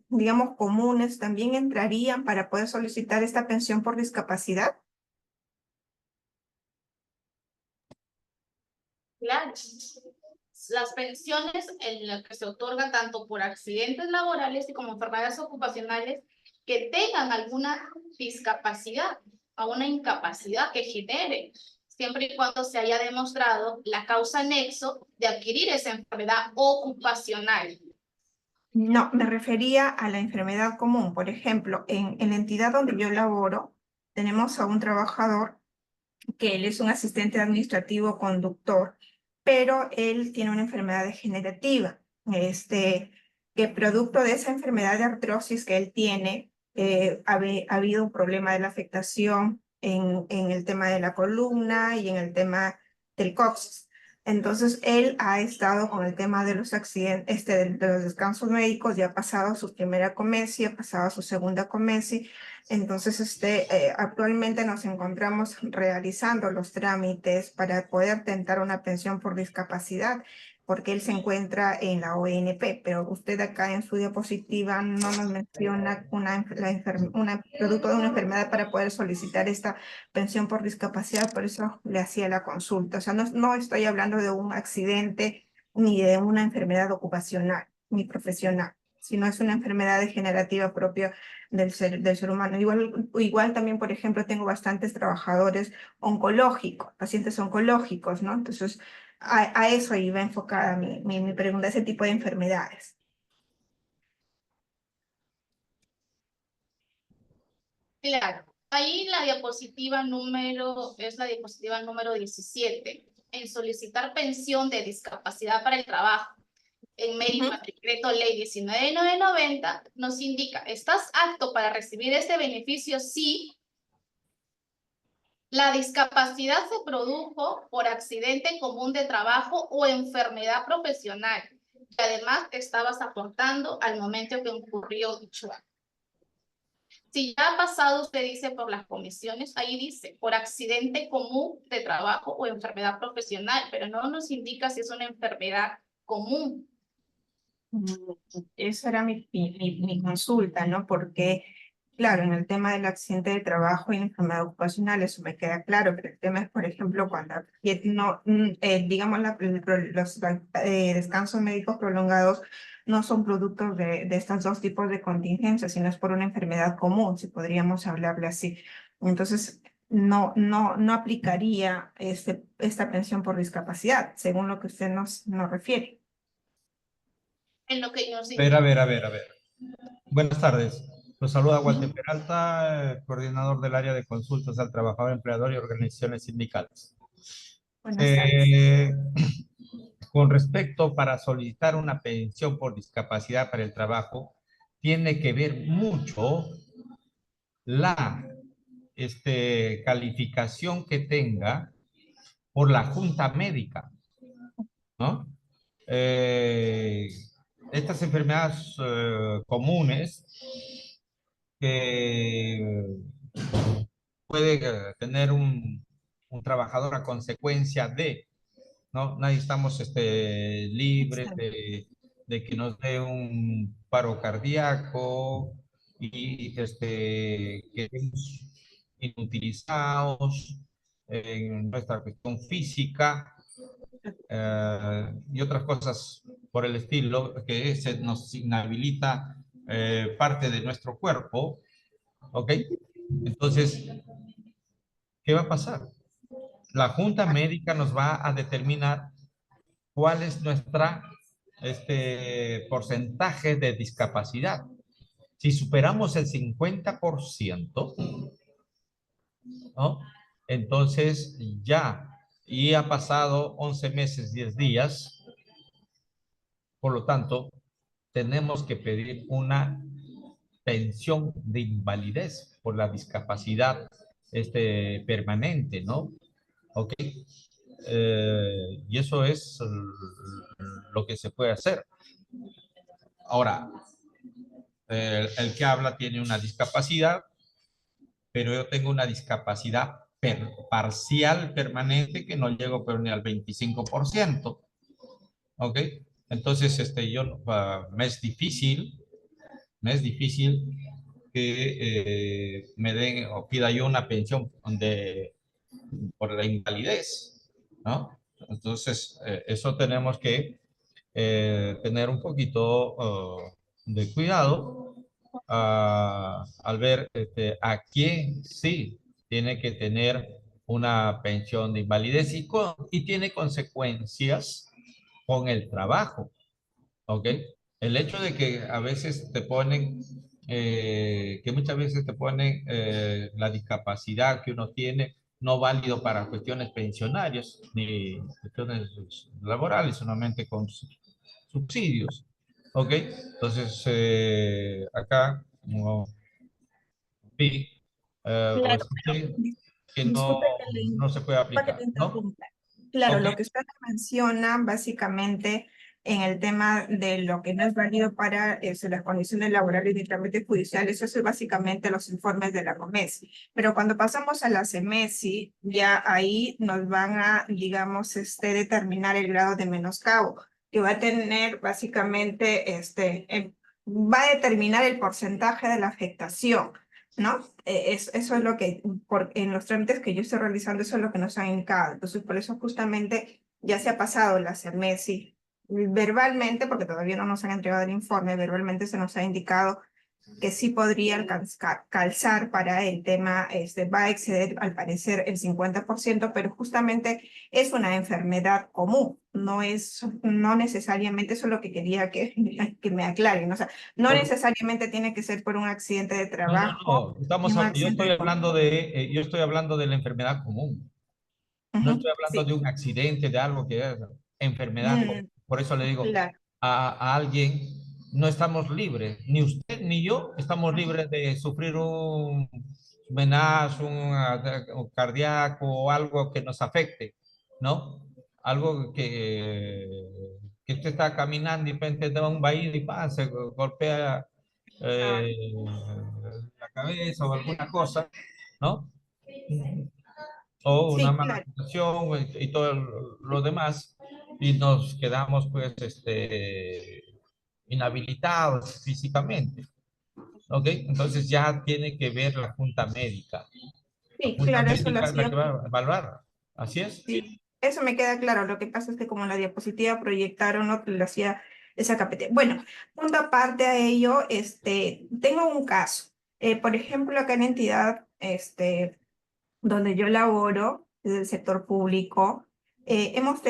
digamos, comunes, también entrarían para poder solicitar esta pensión por discapacidad. Claro. Las pensiones en las que se otorgan tanto por accidentes laborales y como enfermedades ocupacionales que tengan alguna discapacidad o una incapacidad que genere, siempre y cuando se haya demostrado la causa nexo de adquirir esa enfermedad ocupacional. No, me refería a la enfermedad común. Por ejemplo, en la entidad donde yo laboro, tenemos a un trabajador que él es un asistente administrativo conductor, pero él tiene una enfermedad degenerativa, que producto de esa enfermedad de artrosis que él tiene, ha habido un problema de la afectación en el tema de la columna y en el tema del coxis. Entonces, él ha estado con el tema de los accidentes, de los descansos médicos, ya ha pasado su primera COMESI, ha pasado su segunda COMESI. Entonces, actualmente nos encontramos realizando los trámites para poder tentar una pensión por discapacidad, porque él se encuentra en la ONP, pero usted acá en su diapositiva no nos menciona producto de una enfermedad para poder solicitar esta pensión por discapacidad, por eso le hacía la consulta. O sea, no estoy hablando de un accidente ni de una enfermedad ocupacional ni profesional, sino es una enfermedad degenerativa propia del ser humano. Igual también, por ejemplo, tengo bastantes trabajadores oncológicos, pacientes oncológicos, ¿no? Entonces, a eso iba enfocada mi pregunta, ese tipo de enfermedades. Claro, ahí la diapositiva número 17, en solicitar pensión de discapacidad para el trabajo. En mérito al decreto ley 19990 nos indica, ¿estás apto para recibir este beneficio? Sí. La discapacidad se produjo por accidente común de trabajo o enfermedad profesional, y además estabas aportando al momento que ocurrió dicho acto. Si ya ha pasado, usted dice por las comisiones, ahí dice por accidente común de trabajo o enfermedad profesional, pero no nos indica si es una enfermedad común. Esa era mi consulta, ¿no? Porque Claro, en el tema del accidente de trabajo y la enfermedad ocupacional, eso me queda claro, pero el tema es, por ejemplo, cuando no, digamos, los descansos médicos prolongados no son productos de estos dos tipos de contingencias, sino es por una enfermedad común, si podríamos hablarle así. Entonces, no aplicaría esta pensión por discapacidad, según lo que usted nos refiere. En lo que nos A ver, a ver, a ver. Buenas tardes. Los saluda Walter Peralta, coordinador del área de consultas al trabajador, empleador y organizaciones sindicales. Buenas tardes. Con respecto para solicitar una pensión por discapacidad para el trabajo, tiene que ver mucho la calificación que tenga por la junta médica, ¿no? Estas enfermedades comunes que puede tener un trabajador a consecuencia de, ¿no? Nadie estamos libres de que nos dé un paro cardíaco y que estemos inutilizados en nuestra cuestión física y otras cosas por el estilo, que se nos inhabilita parte de nuestro cuerpo, ¿ok? Entonces, ¿qué va a pasar? La Junta Médica nos va a determinar cuál es nuestra porcentaje de discapacidad. Si superamos el 50%, ¿no? Entonces ya, y ha pasado 11 meses, 10 días, por lo tanto, tenemos que pedir una pensión de invalidez por la discapacidad permanente, ¿no? ¿Ok? Y eso es lo que se puede hacer. Ahora, el que habla tiene una discapacidad, pero yo tengo una discapacidad parcial permanente que no llego pero ni al 25%. ¿Ok? Entonces, me es difícil que me den o pida yo una pensión por la invalidez, ¿no? Entonces, eso tenemos que tener un poquito de cuidado al ver a quién sí tiene que tener una pensión de invalidez y tiene consecuencias con el trabajo, ¿ok? El hecho de que a veces te ponen, que muchas veces te ponen la discapacidad que uno tiene no válido para cuestiones pensionarias ni cuestiones laborales, solamente con subsidios, ¿ok? Entonces, acá, como vi, o Claro, escuché que disculpe no se puede disculpa que aplicar, te ¿no? interrumpa. Claro, ¿Ok? lo que usted menciona básicamente en el tema de lo que no es válido para las condiciones laborales y trámites judiciales, eso es básicamente los informes de la COMESI. Pero cuando pasamos a la CEMESI, ya ahí nos van a, digamos, determinar el grado de menoscabo, que va a tener básicamente, va a determinar el porcentaje de la afectación, ¿no? Eso es lo que, en los trámites que yo estoy realizando, eso es lo que nos han indicado. Entonces, por eso justamente ya se ha pasado la CEMESI verbalmente, porque todavía no nos han entregado el informe, verbalmente se nos ha indicado que sí podría calzar para el tema, va a exceder al parecer el 50%, pero justamente es una enfermedad común, no necesariamente, eso es lo que quería que me aclaren, o sea, no necesariamente tiene que ser por un accidente de trabajo, ni un Yo accidente estoy de hablando yo estoy hablando de la enfermedad común. No estoy hablando sí. de un accidente, de algo que es enfermedad común. Por eso le digo Claro. a alguien, no estamos libres, ni usted ni yo estamos libres de sufrir un menazo, un cardíaco o algo que nos afecte, ¿no? Algo que usted está caminando y de repente da un vaído y se golpea la cabeza o alguna cosa, ¿no? O una Sí, mala claro. actuación y todo lo demás, y nos quedamos pues inhabilitados físicamente, ¿Ok? Entonces ya tiene que ver la junta médica. Sí, La junta claro, eso lo médica es la hacía. que va a evaluar. ¿Así es? Sí, eso me queda claro. Lo que pasa es que como en la diapositiva proyectaron, no le hacía esa KPT. Bueno, punto aparte a ello, tengo un caso. Por ejemplo, acá en la entidad, donde yo laboro, del sector público, tenemos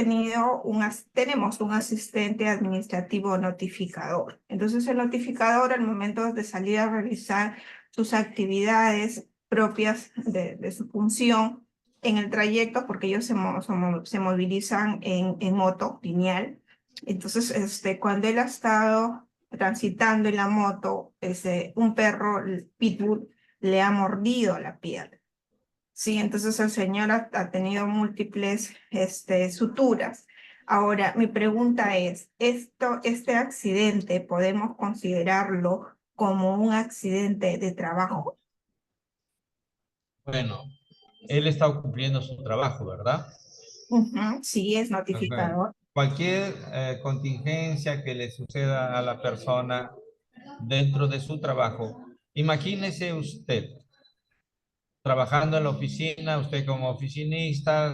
un asistente administrativo notificador. Entonces, el notificador, al momento de salir a realizar sus actividades propias de su función en el trayecto, porque ellos se movilizan en moto lineal. Entonces, cuando él ha estado transitando en la moto, un perro el pitbull le ha mordido la pierna. Sí, entonces el señor ha tenido múltiples suturas. Ahora, mi pregunta es, ¿este accidente podemos considerarlo como un accidente de trabajo? Bueno, él está cumpliendo su trabajo, ¿verdad? Sí, es Ok. notificador. Cualquier contingencia que le suceda a la persona dentro de su trabajo, imagínese usted trabajando en la oficina, usted como oficinista,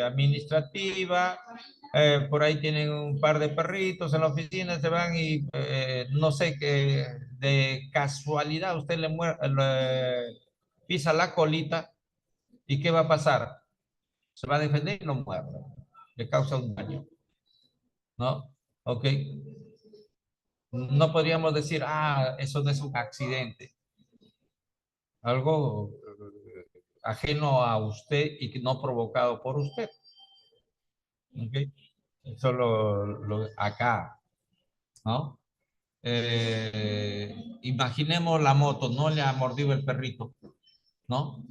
administrativa, por ahí tienen un par de perritos en la oficina, se van y no sé, que de casualidad usted le pisa la colita y ¿qué va a pasar? Se va a defender y lo muerde, le causa un daño, ¿no? Ok. No podríamos decir, eso no es un accidente. Algo ajeno a usted y que no provocado por usted. ¿Ok? Eso acá, ¿no? Imaginemos la moto, no le ha mordido el perrito, ¿no?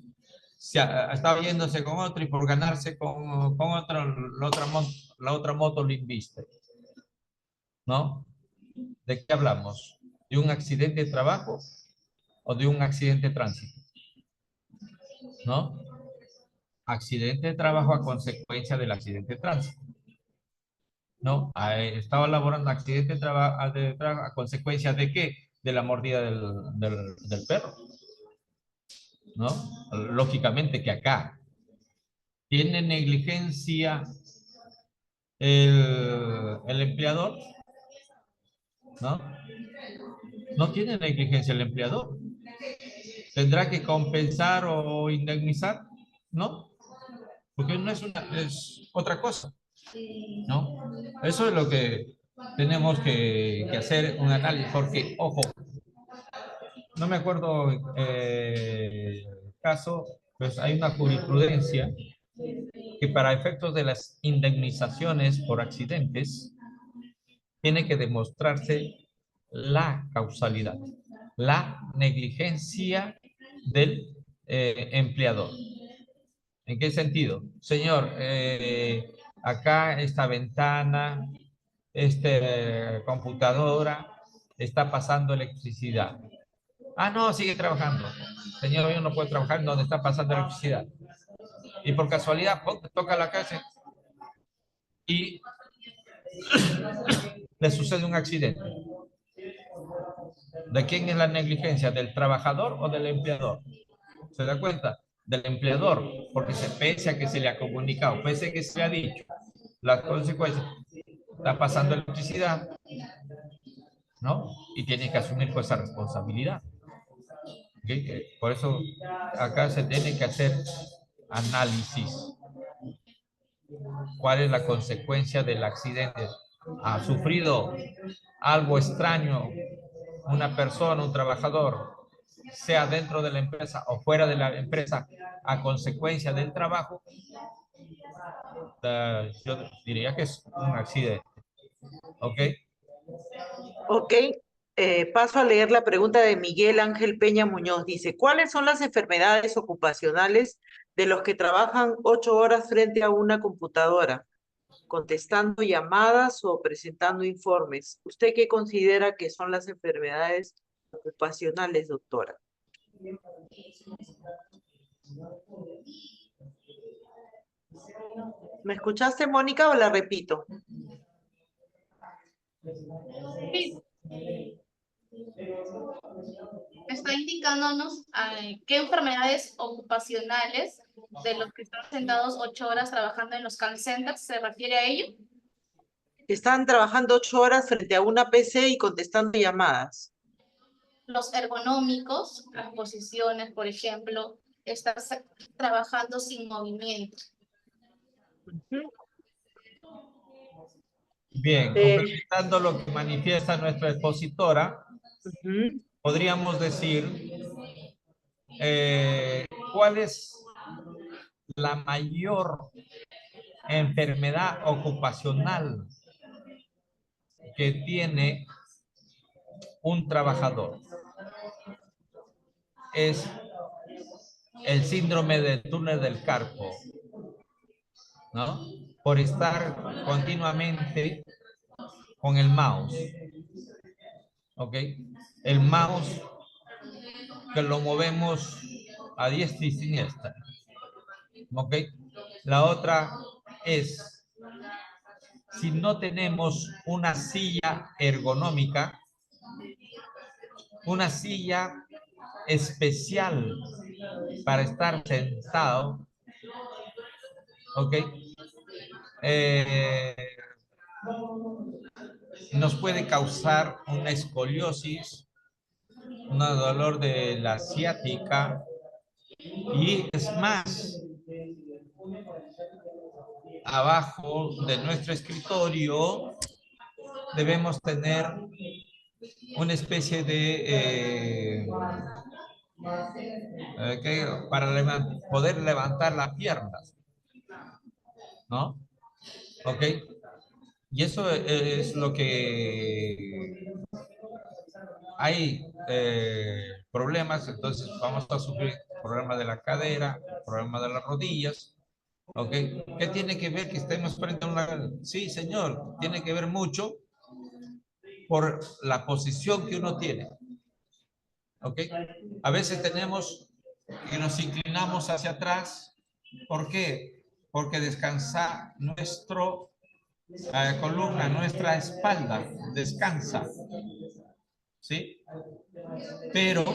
Estaba yéndose con otro y por ganarse con otro, la otra moto lo inviste, ¿no? ¿De qué hablamos? ¿De un accidente de trabajo o de un accidente de tránsito? ¿No? Accidente de trabajo a consecuencia del accidente de tránsito. ¿No? Estaba laborando accidente de trabajo a consecuencia de qué? De la mordida del perro. ¿No? Lógicamente que acá tiene negligencia el empleador, ¿no? No tiene negligencia el empleador. ¿Tendrá que compensar o indemnizar? No, porque no es otra cosa, ¿no? Eso es lo que tenemos que hacer un análisis, porque, ojo, no me acuerdo caso, pues hay una jurisprudencia que para efectos de las indemnizaciones por accidentes tiene que demostrarse la causalidad, la negligencia del empleador. ¿En qué sentido? Señor, acá esta ventana, computadora, está pasando electricidad. No, sigue trabajando. Señor, yo no puedo trabajar donde está pasando electricidad. Y por casualidad, toca la casa y le sucede un accidente. ¿De quién es la negligencia? ¿Del trabajador o del empleador? ¿Se da cuenta? Del empleador, porque pese a que se le ha comunicado, pese a que se le ha dicho las consecuencias, está pasando electricidad, ¿no? Y tiene que asumir pues, esa responsabilidad. ¿Okay? Por eso acá se tiene que hacer análisis. ¿Cuál es la consecuencia del accidente? ¿Ha sufrido algo extraño una persona, un trabajador, sea dentro de la empresa o fuera de la empresa, a consecuencia del trabajo? Yo diría que es un accidente. ¿Ok? Ok, paso a leer la pregunta de Miguel Ángel Peña Muñoz. Dice, ¿cuáles son las enfermedades ocupacionales de los que trabajan 8 horas frente a una computadora, contestando llamadas o presentando informes? ¿Usted qué considera que son las enfermedades ocupacionales, doctora? ¿Me escuchaste, Mónica, o la repito? Sí. indicándonos qué enfermedades ocupacionales de los que están sentados 8 horas trabajando en los call centers se refiere a ello. Están trabajando 8 horas frente a una PC y contestando llamadas. Los ergonómicos, las posiciones, por ejemplo, estás trabajando sin movimiento. Bien, complementando lo que manifiesta nuestra expositora, podríamos decir cuál es la mayor enfermedad ocupacional que tiene un trabajador. Es el síndrome del túnel del carpo, ¿no? Por estar continuamente con el mouse, ¿ok? El mouse que lo movemos a diestra y siniestra, ¿ok? La otra es, si no tenemos una silla ergonómica, una silla especial para estar sentado, ¿ok? Nos puede causar una escoliosis, un dolor de la ciática, y es más, abajo de nuestro escritorio debemos tener una especie de para poder levantar las piernas, ¿no? ¿Ok? Y eso es lo que hay problemas, entonces vamos a sufrir problemas de la cadera, problemas de las rodillas, ¿ok? ¿Qué tiene que ver que estemos frente a una... Sí, señor, tiene que ver mucho por la posición que uno tiene, ¿ok? A veces tenemos que nos inclinamos hacia atrás, ¿por qué? Porque descansa nuestro columna, nuestra espalda descansa, ¿sí? Pero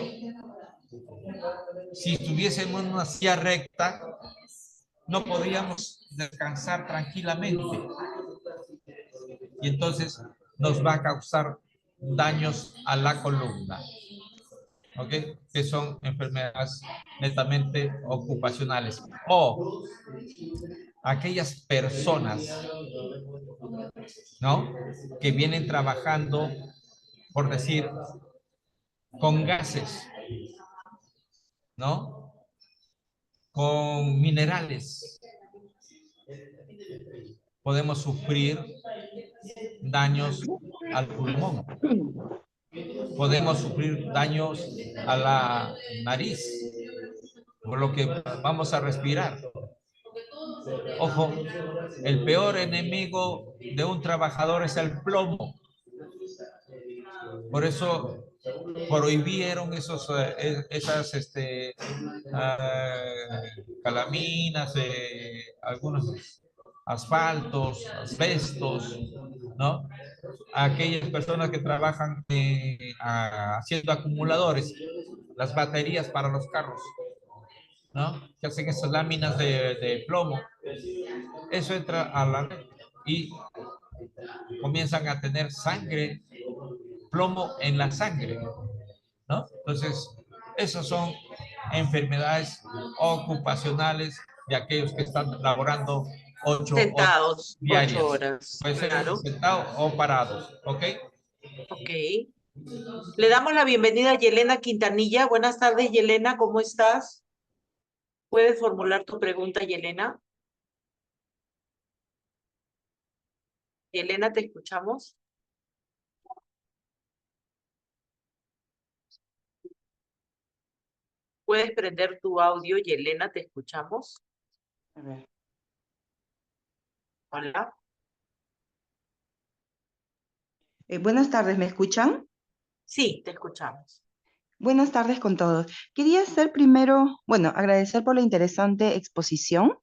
si estuviésemos en una silla recta, no podríamos descansar tranquilamente. Y entonces nos va a causar daños a la columna, ¿ok? Que son enfermedades netamente ocupacionales. O aquellas personas, ¿no? Que vienen trabajando, por decir, con gases, ¿no? Con minerales. Podemos sufrir daños al pulmón. Podemos sufrir daños a la nariz, por lo que vamos a respirar. Ojo, el peor enemigo de un trabajador es el plomo. Por eso prohibieron esas calaminas, algunos asfaltos, asbestos, ¿no? Aquellas personas que trabajan haciendo acumuladores, las baterías para los carros, ¿no? Que hacen esas láminas de plomo. Eso entra a la red y comienzan a tener sangre, plomo en la sangre, ¿no? Entonces, esas son enfermedades ocupacionales de aquellos que están laborando 8 Sentados, horas diarias. 8 horas. Puede ser Claro. sentados o parados, ¿ok? Ok. Le damos la bienvenida a Yelena Quintanilla. Buenas tardes, Yelena, ¿cómo estás? ¿Puedes formular tu pregunta, Yelena? Yelena, ¿te escuchamos? ¿Puedes prender tu audio, Yelena? ¿Te escuchamos? A ver. Hola. Buenas tardes, ¿me escuchan? Sí, te escuchamos. Buenas tardes con todos. Quería hacer primero, bueno, agradecer por la interesante exposición.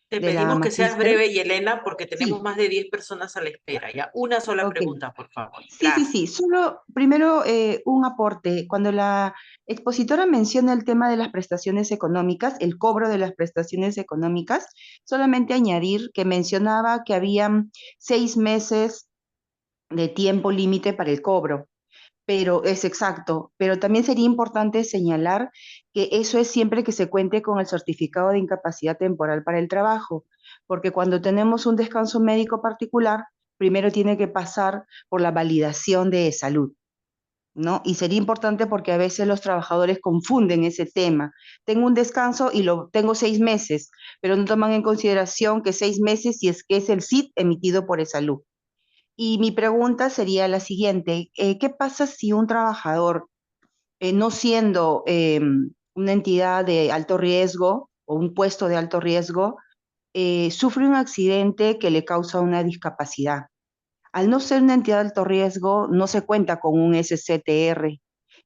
Te de la pedimos que seas magíster. breve, Yelena, porque tenemos Sí, más de 10 personas a la espera. Ya, una sola ok. pregunta, por favor. Sí, sí, Gracias. sí. Solo primero un aporte. Cuando la expositora menciona el tema de las prestaciones económicas, el cobro de las prestaciones económicas, solamente añadir que mencionaba que habían 6 meses de tiempo límite para el cobro, pero es exacto. Pero también sería importante señalar que eso es siempre que se cuente con el certificado de incapacidad temporal para el trabajo, porque cuando tenemos un descanso médico particular, primero tiene que pasar por la validación de salud, ¿no? Y sería importante porque a veces los trabajadores confunden ese tema. Tengo un descanso y lo tengo 6 meses, pero no toman en consideración que 6 meses si es que es el CIT emitido por salud. Y mi pregunta sería la siguiente: ¿qué pasa si un trabajador, no siendo una entidad de alto riesgo o un puesto de alto riesgo, sufre un accidente que le causa una discapacidad? Al no ser una entidad de alto riesgo, no se cuenta con un SCTR.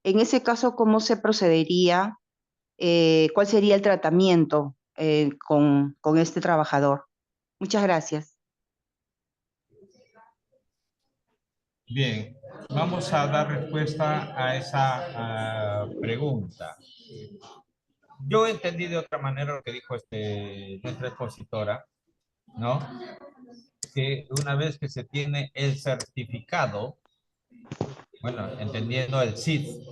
En ese caso, ¿cómo se procedería? ¿Cuál sería el tratamiento con este trabajador? Muchas gracias. Bien, vamos a dar respuesta a esa pregunta. Yo entendí de otra manera lo que dijo nuestra expositora, ¿no? Que una vez que se tiene el certificado, bueno, entendiendo el CID,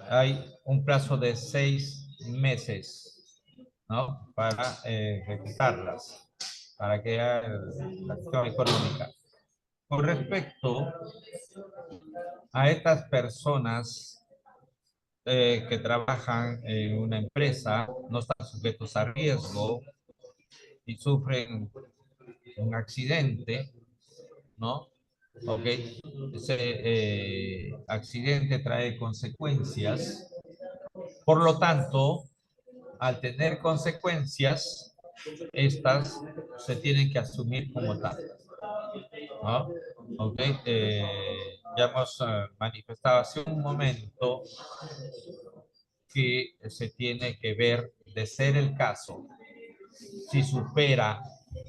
hay un plazo de 6 meses, ¿no? Para ejecutarlas, para que haya la acción económica. Con respecto a estas personas que trabajan en una empresa, no están sujetos a riesgo y sufren un accidente, ¿no? Ok, ese accidente trae consecuencias, por lo tanto, al tener consecuencias, estas se tienen que asumir como tal, ¿no? Ok, ya hemos manifestado hace un momento que se tiene que ver, de ser el caso, si supera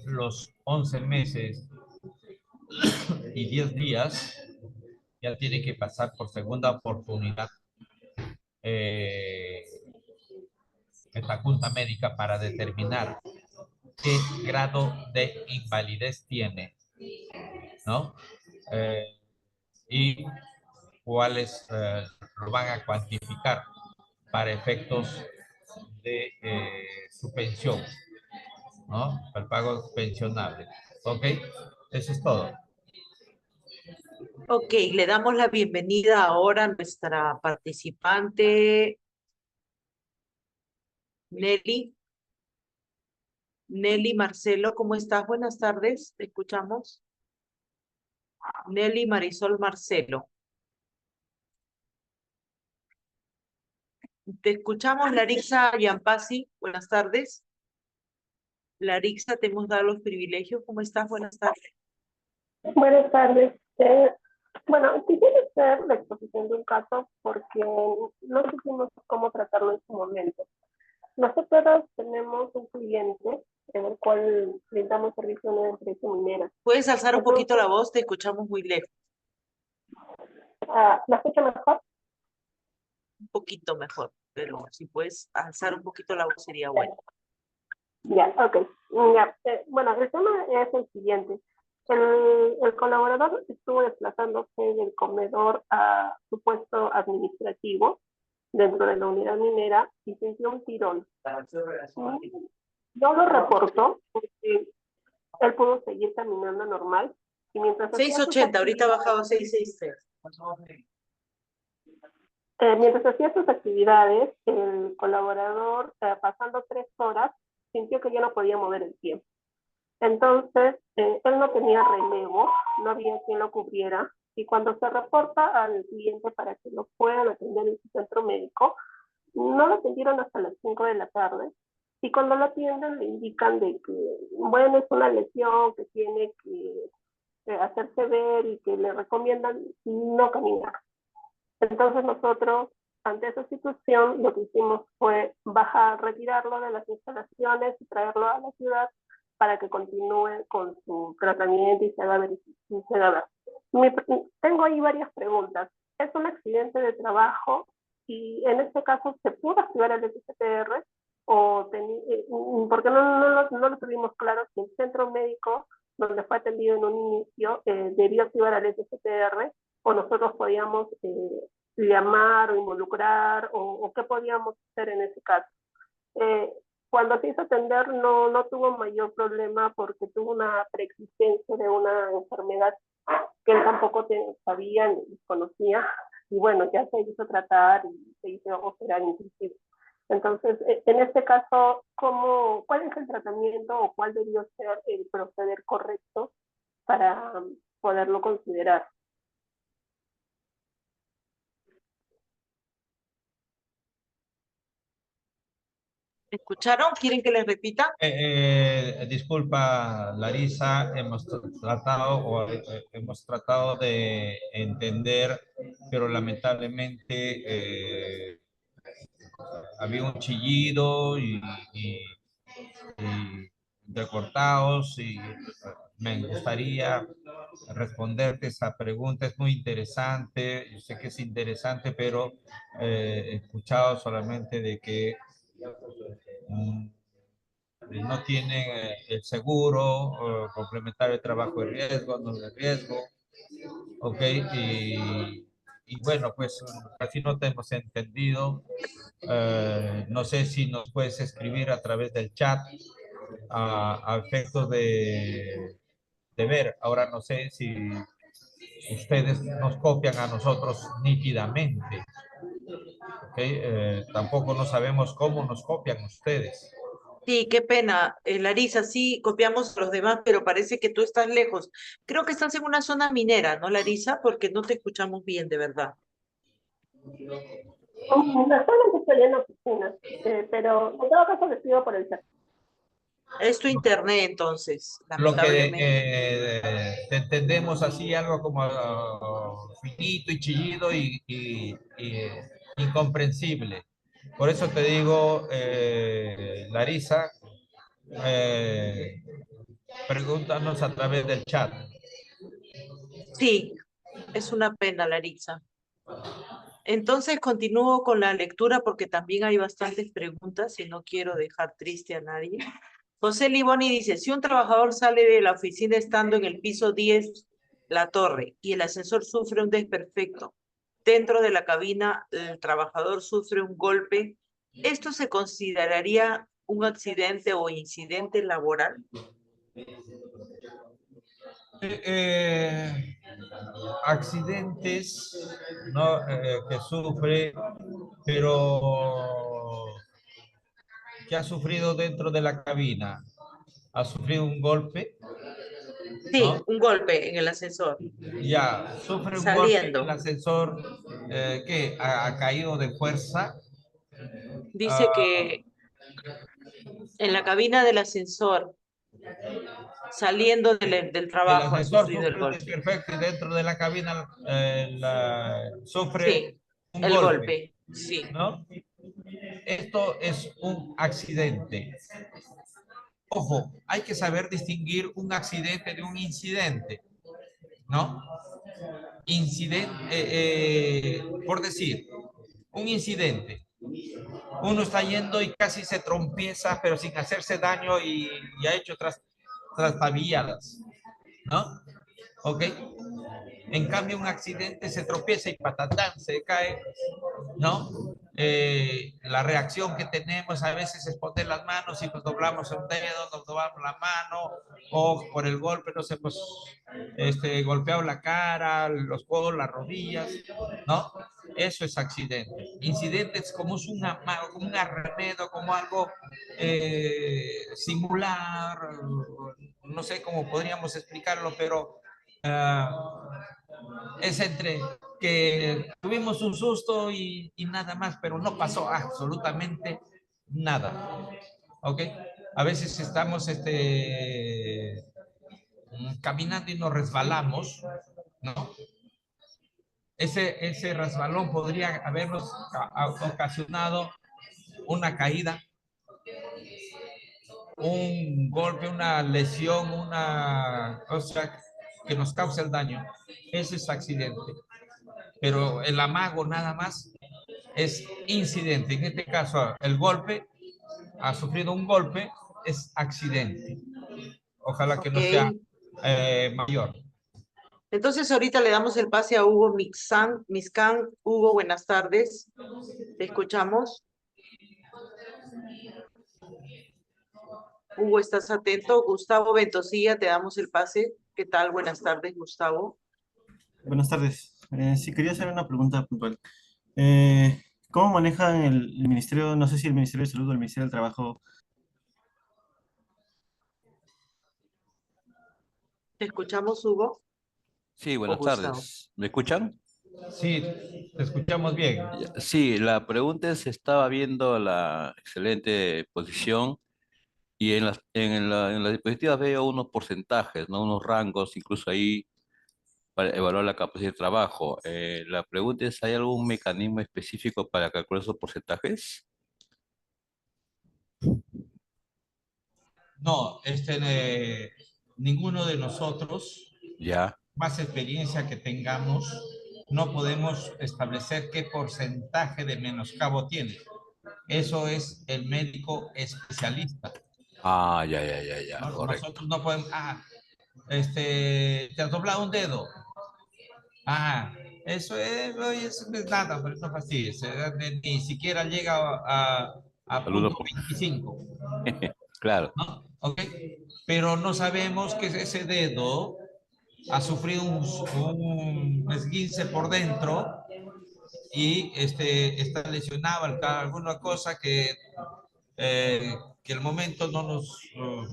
los 11 meses y 10 días, ya tiene que pasar por segunda oportunidad esta junta médica para determinar qué grado de invalidez tiene, ¿no? Y cuáles lo van a cuantificar para efectos de su pensión, ¿no? Para el pago pensionable. ¿Ok? Eso es todo. Ok, le damos la bienvenida ahora a nuestra participante, Nelly. Nelly Marcelo, ¿cómo estás? Buenas tardes, te escuchamos. Nelly Marisol Marcelo. Te escuchamos, Larissa Yampasi. Buenas tardes. Larissa, te hemos dado los privilegios. ¿Cómo estás? Buenas tardes. Buenas tardes. Bueno, quisiera hacer la exposición de un caso porque no supimos cómo tratarlo en su momento. Nosotros tenemos un cliente en el cual brindamos servicio a una empresa minera. ¿Puedes alzar un poquito la voz? Te escuchamos muy lejos. ¿Me escucha mejor? Un poquito mejor, pero si puedes alzar un poquito la voz sería bueno. Ya, ok. Ya, bueno, el tema es el siguiente. El colaborador estuvo desplazándose del comedor a su puesto administrativo dentro de la unidad minera y sintió un tirón. No lo reportó porque él pudo seguir caminando normal y mientras 680, ahorita ha bajado a 663. Mientras hacía sus actividades, el colaborador, pasando 3 horas, sintió que ya no podía mover el pie. Entonces, él no tenía relevo, no había quien lo cubriera, y cuando se reporta al cliente para que lo puedan atender en su centro médico, no lo atendieron hasta las 5 de la tarde, y cuando lo atienden le indican de que, bueno, es una lesión que tiene que hacerse ver y que le recomiendan no caminar. Entonces nosotros ante esa situación, lo que hicimos fue retirarlo de las instalaciones y traerlo a la ciudad para que continúe con su tratamiento y se haga ver. Tengo ahí varias preguntas. ¿Es un accidente de trabajo? Y en este caso, ¿se pudo activar el SPR? Porque no lo tuvimos claro si el centro médico donde fue atendido en un inicio debió activar al SPR, o nosotros podíamos llamar o involucrar, o qué podíamos hacer en ese caso. Cuando se hizo atender no tuvo mayor problema porque tuvo una preexistencia de una enfermedad que él tampoco sabía ni conocía, y bueno, ya se hizo tratar y se hizo operar inclusive. Entonces, en este caso, ¿cuál es el tratamiento o cuál debió ser el proceder correcto para poderlo considerar? ¿Escucharon? ¿Quieren que les repita? Disculpa, Larisa, hemos tratado de entender, pero lamentablemente había un chillido y recortados, y me gustaría responderte esa pregunta. Es muy interesante, yo sé que es interesante, pero he escuchado solamente de que no tienen el seguro complementario de trabajo de riesgo, no de riesgo, ok, y bueno, pues así no te hemos entendido. No sé si nos puedes escribir a través del chat a efectos de ver. Ahora no sé si ustedes nos copian a nosotros nítidamente, ok, tampoco no sabemos cómo nos copian ustedes. Sí, qué pena, Larisa, sí, copiamos a los demás, pero parece que tú estás lejos. Creo que estás en una zona minera, ¿no, Larisa? Porque no te escuchamos bien, de verdad. Actualmente estoy en la oficina, pero en todo caso les pido por el chat. Es tu internet, entonces, Lo que lamentablemente. te entendemos así, algo como finito y chillido y incomprensible. Por eso te digo, Larisa, pregúntanos a través del chat. Sí, es una pena, Larisa. Entonces continúo con la lectura porque también hay bastantes preguntas y no quiero dejar triste a nadie. José Liboni dice, si un trabajador sale de la oficina estando en el piso 10, la torre, y el ascensor sufre un desperfecto, dentro de la cabina el trabajador sufre un golpe, ¿esto se consideraría un accidente o incidente laboral? Accidentes, ¿no? Que sufre, pero que ha sufrido dentro de la cabina. Ha sufrido un golpe. Sí, ¿No? un golpe en el ascensor. Ya, sufre un golpe en el Saliendo. ascensor, ¿qué? ¿Ha caído de fuerza? Dice que en la cabina del ascensor, saliendo del El trabajo, ha ascensor sufrido el sufre un golpe. desperfecto y dentro de la cabina sufre Sí, un el golpe, golpe, sí. ¿no? Esto es un accidente. Ojo, hay que saber distinguir un accidente de un incidente, ¿no? Incidente, por decir, un incidente. Uno está yendo y casi se trompieza, pero sin hacerse daño y ha hecho trastabilladas, ¿no? ¿Ok? En cambio, un accidente se tropieza y patatán, se cae, ¿no? La reacción que tenemos a veces es poner las manos y nos doblamos un dedo, nos doblamos la mano, o por el golpe nos hemos golpeado la cara, los codos, las rodillas, ¿no? Eso es accidente. Incidente es como como un arremedo, como algo singular, no sé cómo podríamos explicarlo, pero es entre que tuvimos un susto y nada más, pero no pasó absolutamente nada. ¿Ok? A veces estamos caminando y nos resbalamos, ¿no? ese resbalón podría habernos ocasionado una caída, un golpe, una lesión, una cosa que nos cause el daño. Ese es accidente. Pero el amago nada más es incidente. En este caso, el golpe, ha sufrido un golpe, es accidente. Ojalá que no sea mayor. Entonces ahorita le damos el pase a Hugo Miscan. Hugo, buenas tardes. Te escuchamos. Hugo, ¿estás atento? Gustavo Ventosilla, te damos el pase. ¿Qué tal? Buenas tardes, Gustavo. Buenas tardes. Sí, quería hacer una pregunta puntual. ¿Cómo manejan el ministerio, no sé si el Ministerio de Salud o el Ministerio del Trabajo? ¿Te escuchamos, Hugo? Sí, buenas Gustavo. tardes. ¿Me escuchan? Sí, te escuchamos bien. Sí, la pregunta es, estaba viendo la excelente posición y en las diapositivas veo unos porcentajes, ¿no? Unos rangos, incluso ahí para evaluar la capacidad de trabajo. La pregunta es, ¿hay algún mecanismo específico para calcular esos porcentajes? No, ninguno de nosotros, Ya. más experiencia que tengamos, no podemos establecer qué porcentaje de menoscabo tiene. Eso es el médico especialista. Ah, ya, ¿No? correcto. Nosotros no podemos, te has doblado un dedo. Eso no es nada, pero no fastidies. Ni siquiera llega a Saludos. punto 25. Claro. ¿No? ¿Ok? Pero no sabemos que ese dedo ha sufrido un esguince por dentro y está lesionado, alguna cosa que el momento no nos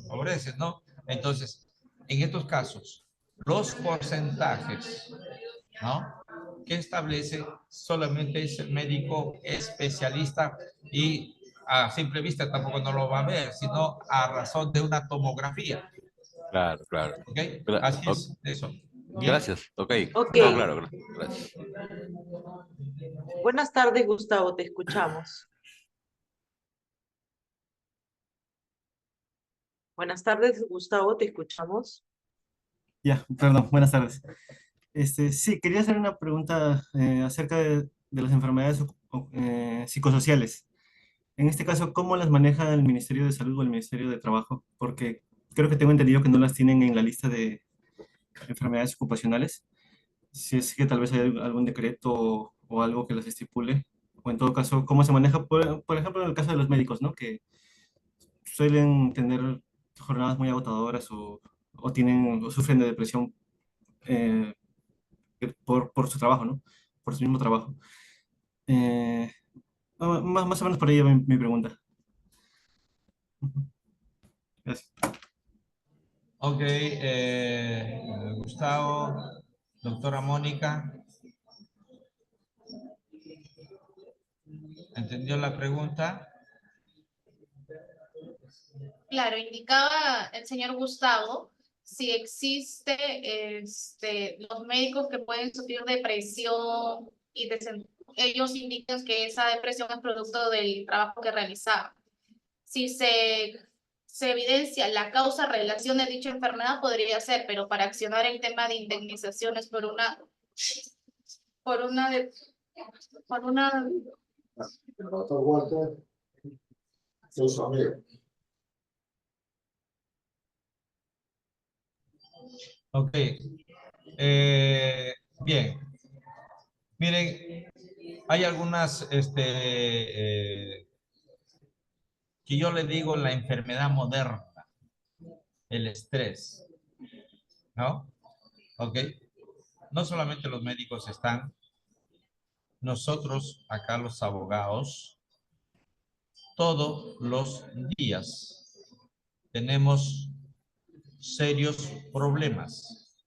favorece, ¿no? Entonces, en estos casos, los porcentajes, ¿no? Que establece solamente es el médico especialista y a simple vista tampoco no lo va a ver, sino a razón de una tomografía. Claro. ¿Ok? Así es eso. ¿Bien? Gracias, ok. Ok. No, claro, gracias. Buenas tardes, Gustavo, te escuchamos. Buenas tardes, Gustavo, te escuchamos. Ya, perdón, buenas tardes. Sí, quería hacer una pregunta acerca de las enfermedades psicosociales. En este caso, ¿cómo las maneja el Ministerio de Salud o el Ministerio de Trabajo? Porque creo que tengo entendido que no las tienen en la lista de enfermedades ocupacionales. Si es que tal vez hay algún decreto o algo que las estipule, o en todo caso, ¿cómo se maneja? Por ejemplo, en el caso de los médicos, ¿no? Que suelen tener jornadas muy agotadoras o sufren de depresión por su trabajo, ¿no? Por su mismo trabajo. Más o menos por ahí va mi pregunta. Gracias. Ok, Gustavo, doctora Mónica. ¿Entendió la pregunta? Claro, indicaba el señor Gustavo si existe los médicos que pueden sufrir depresión y ellos indican que esa depresión es producto del trabajo que realizaban. Si se evidencia la causa relación de dicha enfermedad podría ser, pero para accionar el tema de indemnizaciones por una El doctor Walter, su amigo. Ok. Bien. Miren, hay algunas, que yo le digo la enfermedad moderna, el estrés, ¿no? Ok. No solamente los médicos están, nosotros acá los abogados, todos los días tenemos serios problemas,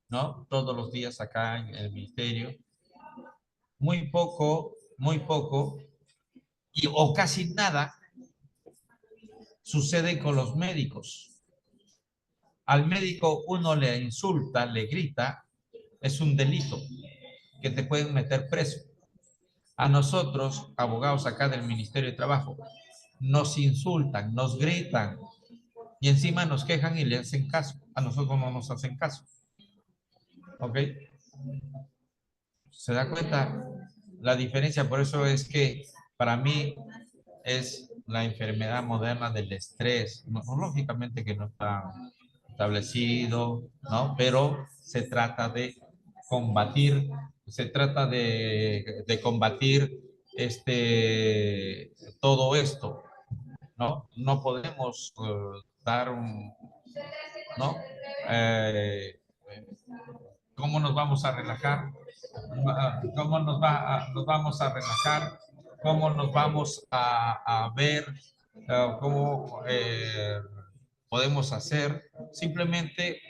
¿no? Todos los días acá en el ministerio. Muy poco, o casi nada sucede con los médicos. Al médico uno le insulta, le grita, es un delito. que te pueden meter preso. A nosotros, abogados acá del Ministerio de Trabajo, nos insultan, nos gritan y encima nos quejan y le hacen caso. A nosotros no nos hacen caso. ¿Ok? ¿Se da cuenta la diferencia? Por eso es que para mí es la enfermedad moderna del estrés. No, lógicamente que no está establecido, ¿no? Pero se trata de combatir, combatir todo esto, ¿no? No podemos dar un, ¿no? ¿Cómo nos vamos a relajar? ¿Cómo nos vamos a relajar? ¿Cómo nos vamos a ver? ¿Cómo podemos hacer? Simplemente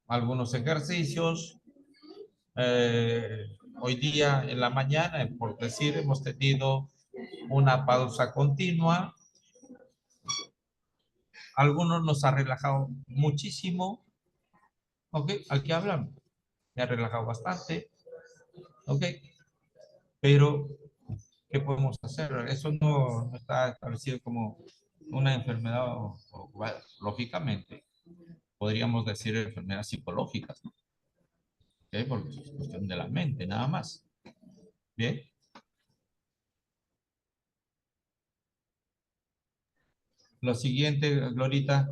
algunos ejercicios. Hoy día en la mañana, por decir, hemos tenido una pausa continua. Algunos nos ha relajado muchísimo. ¿Ok? Aquí hablan. Me ha relajado bastante. ¿Ok? Pero, ¿qué podemos hacer? Eso no está establecido como una enfermedad, bueno, lógicamente. Podríamos decir enfermedades psicológicas, ¿no? ¿Okay? Porque es cuestión de la mente, nada más. Bien. Lo siguiente, Glorita.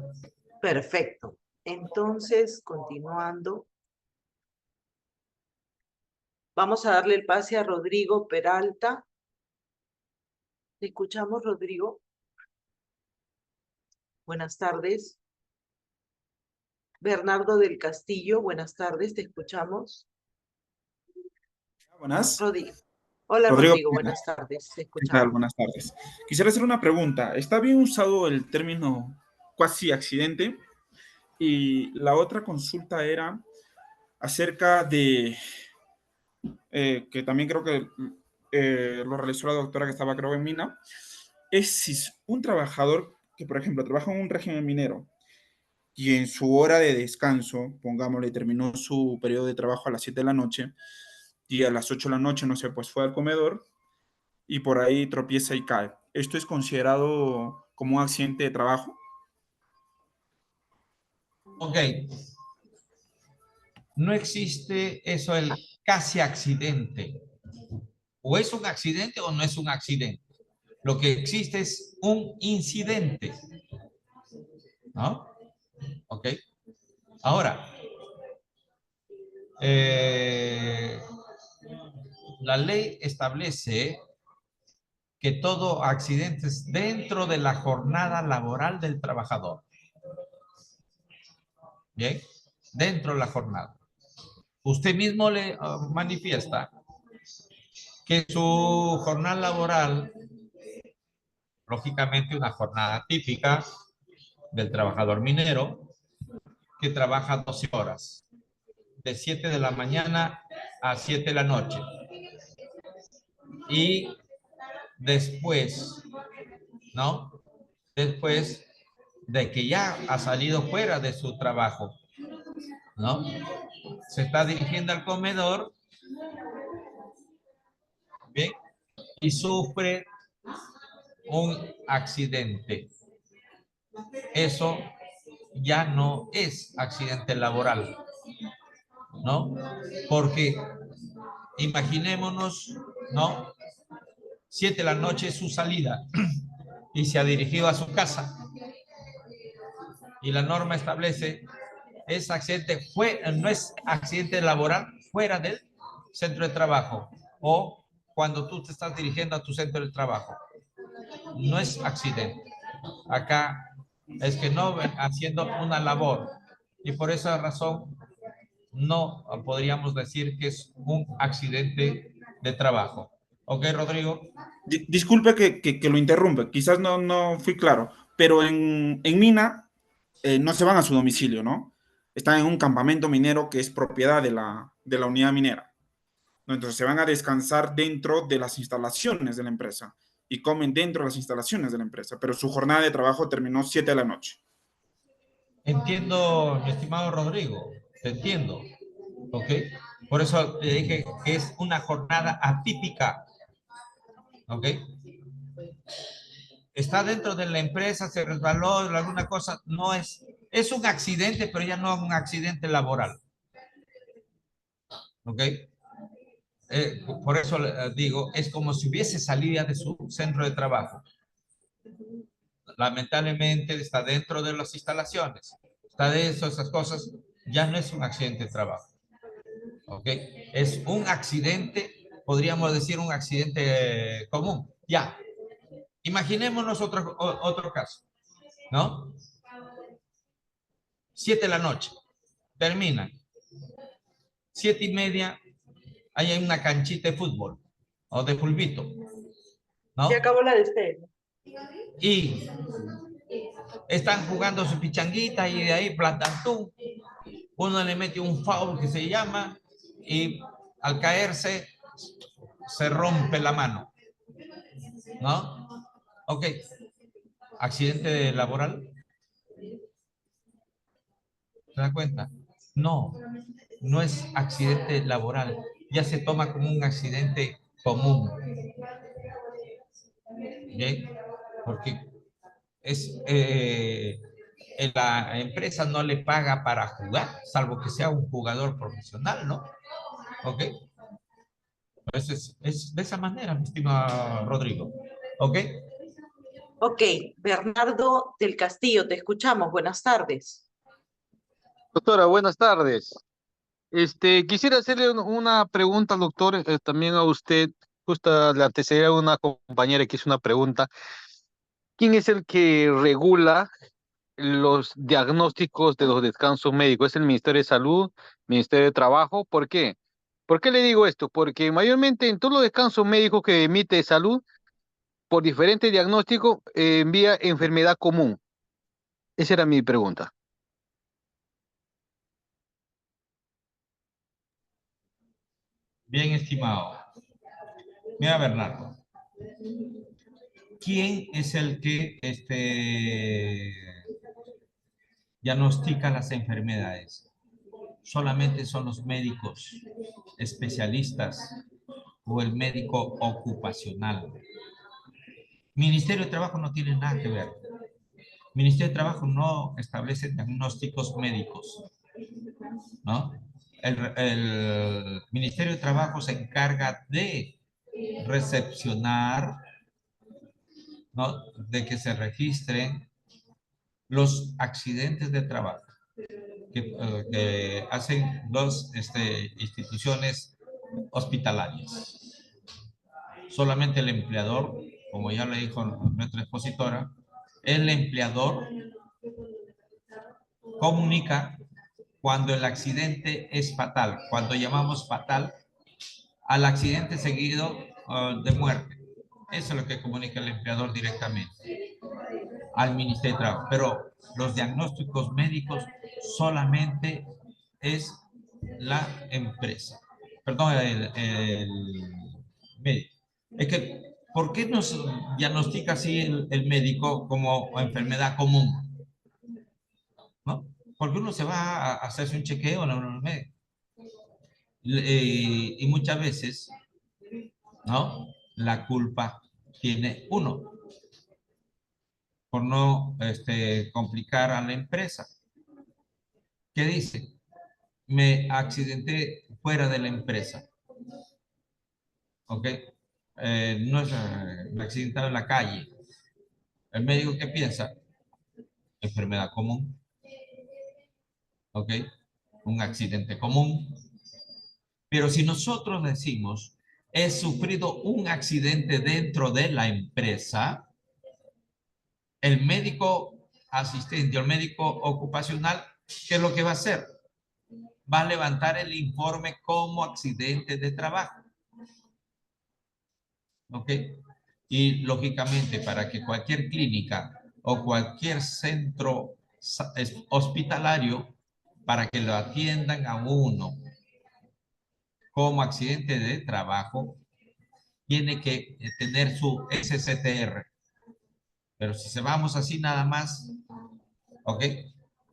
Perfecto. Entonces, continuando, vamos a darle el pase a Rodrigo Peralta. ¿Te escuchamos, Rodrigo? Buenas tardes. Bernardo del Castillo, buenas tardes, te escuchamos. Buenas. Hola, Rodrigo, Pena. buenas tardes, te ¿Qué tal? escuchamos. Buenas tardes. Quisiera hacer una pregunta. ¿Está bien usado el término cuasi accidente? Y la otra consulta era acerca de, que también creo que lo realizó la doctora que estaba creo en Mina, es si un trabajador que, por ejemplo, trabaja en un régimen minero y en su hora de descanso, pongámosle, terminó su periodo de trabajo a las 7 de la noche y a las 8 de la noche, no sé, pues fue al comedor y por ahí tropieza y cae. ¿Esto es considerado como un accidente de trabajo? Ok. No existe eso, el casi accidente. O es un accidente o no es un accidente. Lo que existe es un incidente. ¿No? Ok. Ahora, la ley establece que todo accidente es dentro de la jornada laboral del trabajador. Bien, dentro de la jornada. Usted mismo le manifiesta que su jornada laboral, lógicamente una jornada típica del trabajador minero, que trabaja 12 horas, de 7 de la mañana a 7 de la noche. Y después, ¿no? Después de que ya ha salido fuera de su trabajo, ¿no? Se está dirigiendo al comedor, ¿bien? Y sufre un accidente. Eso ya no es accidente laboral, ¿no? Porque imaginémonos, ¿no? 7 de la noche es su salida y se ha dirigido a su casa. Y la norma establece, ese accidente no es accidente laboral fuera del centro de trabajo o cuando tú te estás dirigiendo a tu centro de trabajo. No es accidente. Acá es que no ven haciendo una labor y por esa razón no podríamos decir que es un accidente de trabajo. ¿Ok, Rodrigo? Disculpe que lo interrumpa, quizás no fui claro, pero en Mina no se van a su domicilio, ¿no? Están en un campamento minero que es propiedad de la unidad minera, ¿no? Entonces se van a descansar dentro de las instalaciones de la empresa y comen dentro de las instalaciones de la empresa, pero su jornada de trabajo terminó 7 de la noche. Entiendo, mi estimado Rodrigo, te entiendo, ¿ok? Por eso le dije que es una jornada atípica. ¿Ok? Está dentro de la empresa, se resbaló, alguna cosa, no es un accidente, pero ya no es un accidente laboral. ¿Ok? Por eso digo, es como si hubiese salido de su centro de trabajo. Lamentablemente está dentro de las instalaciones, está de esas cosas, ya no es un accidente de trabajo. ¿Ok? Es un accidente, podríamos decir un accidente común. Ya, imaginémonos otro caso, ¿no? 7 de la noche, terminan. 7:30, ahí hay una canchita de fútbol o de fulbito, ¿no? Se acabó la despegue. Y están jugando su pichanguita y de ahí plantantú. Uno le mete un foul que se llama y al caerse se rompe la mano, ¿no? Ok. ¿Accidente laboral? ¿Se da cuenta? No, no es accidente laboral. Ya se toma como un accidente común. ¿Okay? Porque la empresa no le paga para jugar, salvo que sea un jugador profesional, ¿no? ¿Ok? Es de esa manera, mi estimado Rodrigo. ¿Ok? Ok, Bernardo del Castillo, te escuchamos. Buenas tardes. Doctora, buenas tardes. Quisiera hacerle una pregunta al doctor, también a usted. Justo le antecedía a una compañera que hizo una pregunta. ¿Quién es el que regula los diagnósticos de los descansos médicos? ¿Es el Ministerio de Salud, Ministerio de Trabajo? ¿Por qué? ¿Por qué le digo esto? Porque mayormente en todos los descansos médicos que emite Salud, por diferentes diagnósticos, envía enfermedad común. Esa era mi pregunta. Bien, estimado. Mira, Bernardo. ¿Quién es el que diagnostica las enfermedades? Solamente son los médicos especialistas o el médico ocupacional. Ministerio de Trabajo no tiene nada que ver. Ministerio de Trabajo no establece diagnósticos médicos, ¿no? El Ministerio de Trabajo se encarga de recepcionar, ¿no? De que se registren los accidentes de trabajo que hacen dos instituciones hospitalarias. Solamente el empleador, como ya le dijo nuestra expositora, el empleador comunica cuando el accidente es fatal, cuando llamamos fatal al accidente seguido de muerte. Eso es lo que comunica el empleador directamente al Ministerio de Trabajo. Pero los diagnósticos médicos solamente es la empresa. Perdón, el médico. Es que, ¿por qué nos diagnostica así el médico como enfermedad común? ¿No? Porque uno se va a hacerse un chequeo en el médico. Y muchas veces, ¿no? La culpa tiene uno por no complicar a la empresa. ¿Qué dice? Me accidenté fuera de la empresa. ¿Ok? No es me accidentado en la calle. ¿El médico qué piensa? Enfermedad común. ¿Ok? Un accidente común. Pero si nosotros decimos, he sufrido un accidente dentro de la empresa, el médico asistente o el médico ocupacional, ¿qué es lo que va a hacer? Va a levantar el informe como accidente de trabajo. ¿Ok? Y lógicamente para que cualquier clínica o cualquier centro hospitalario, para que lo atiendan a uno como accidente de trabajo, tiene que tener su SCTR. Pero si se vamos así nada más, ¿ok?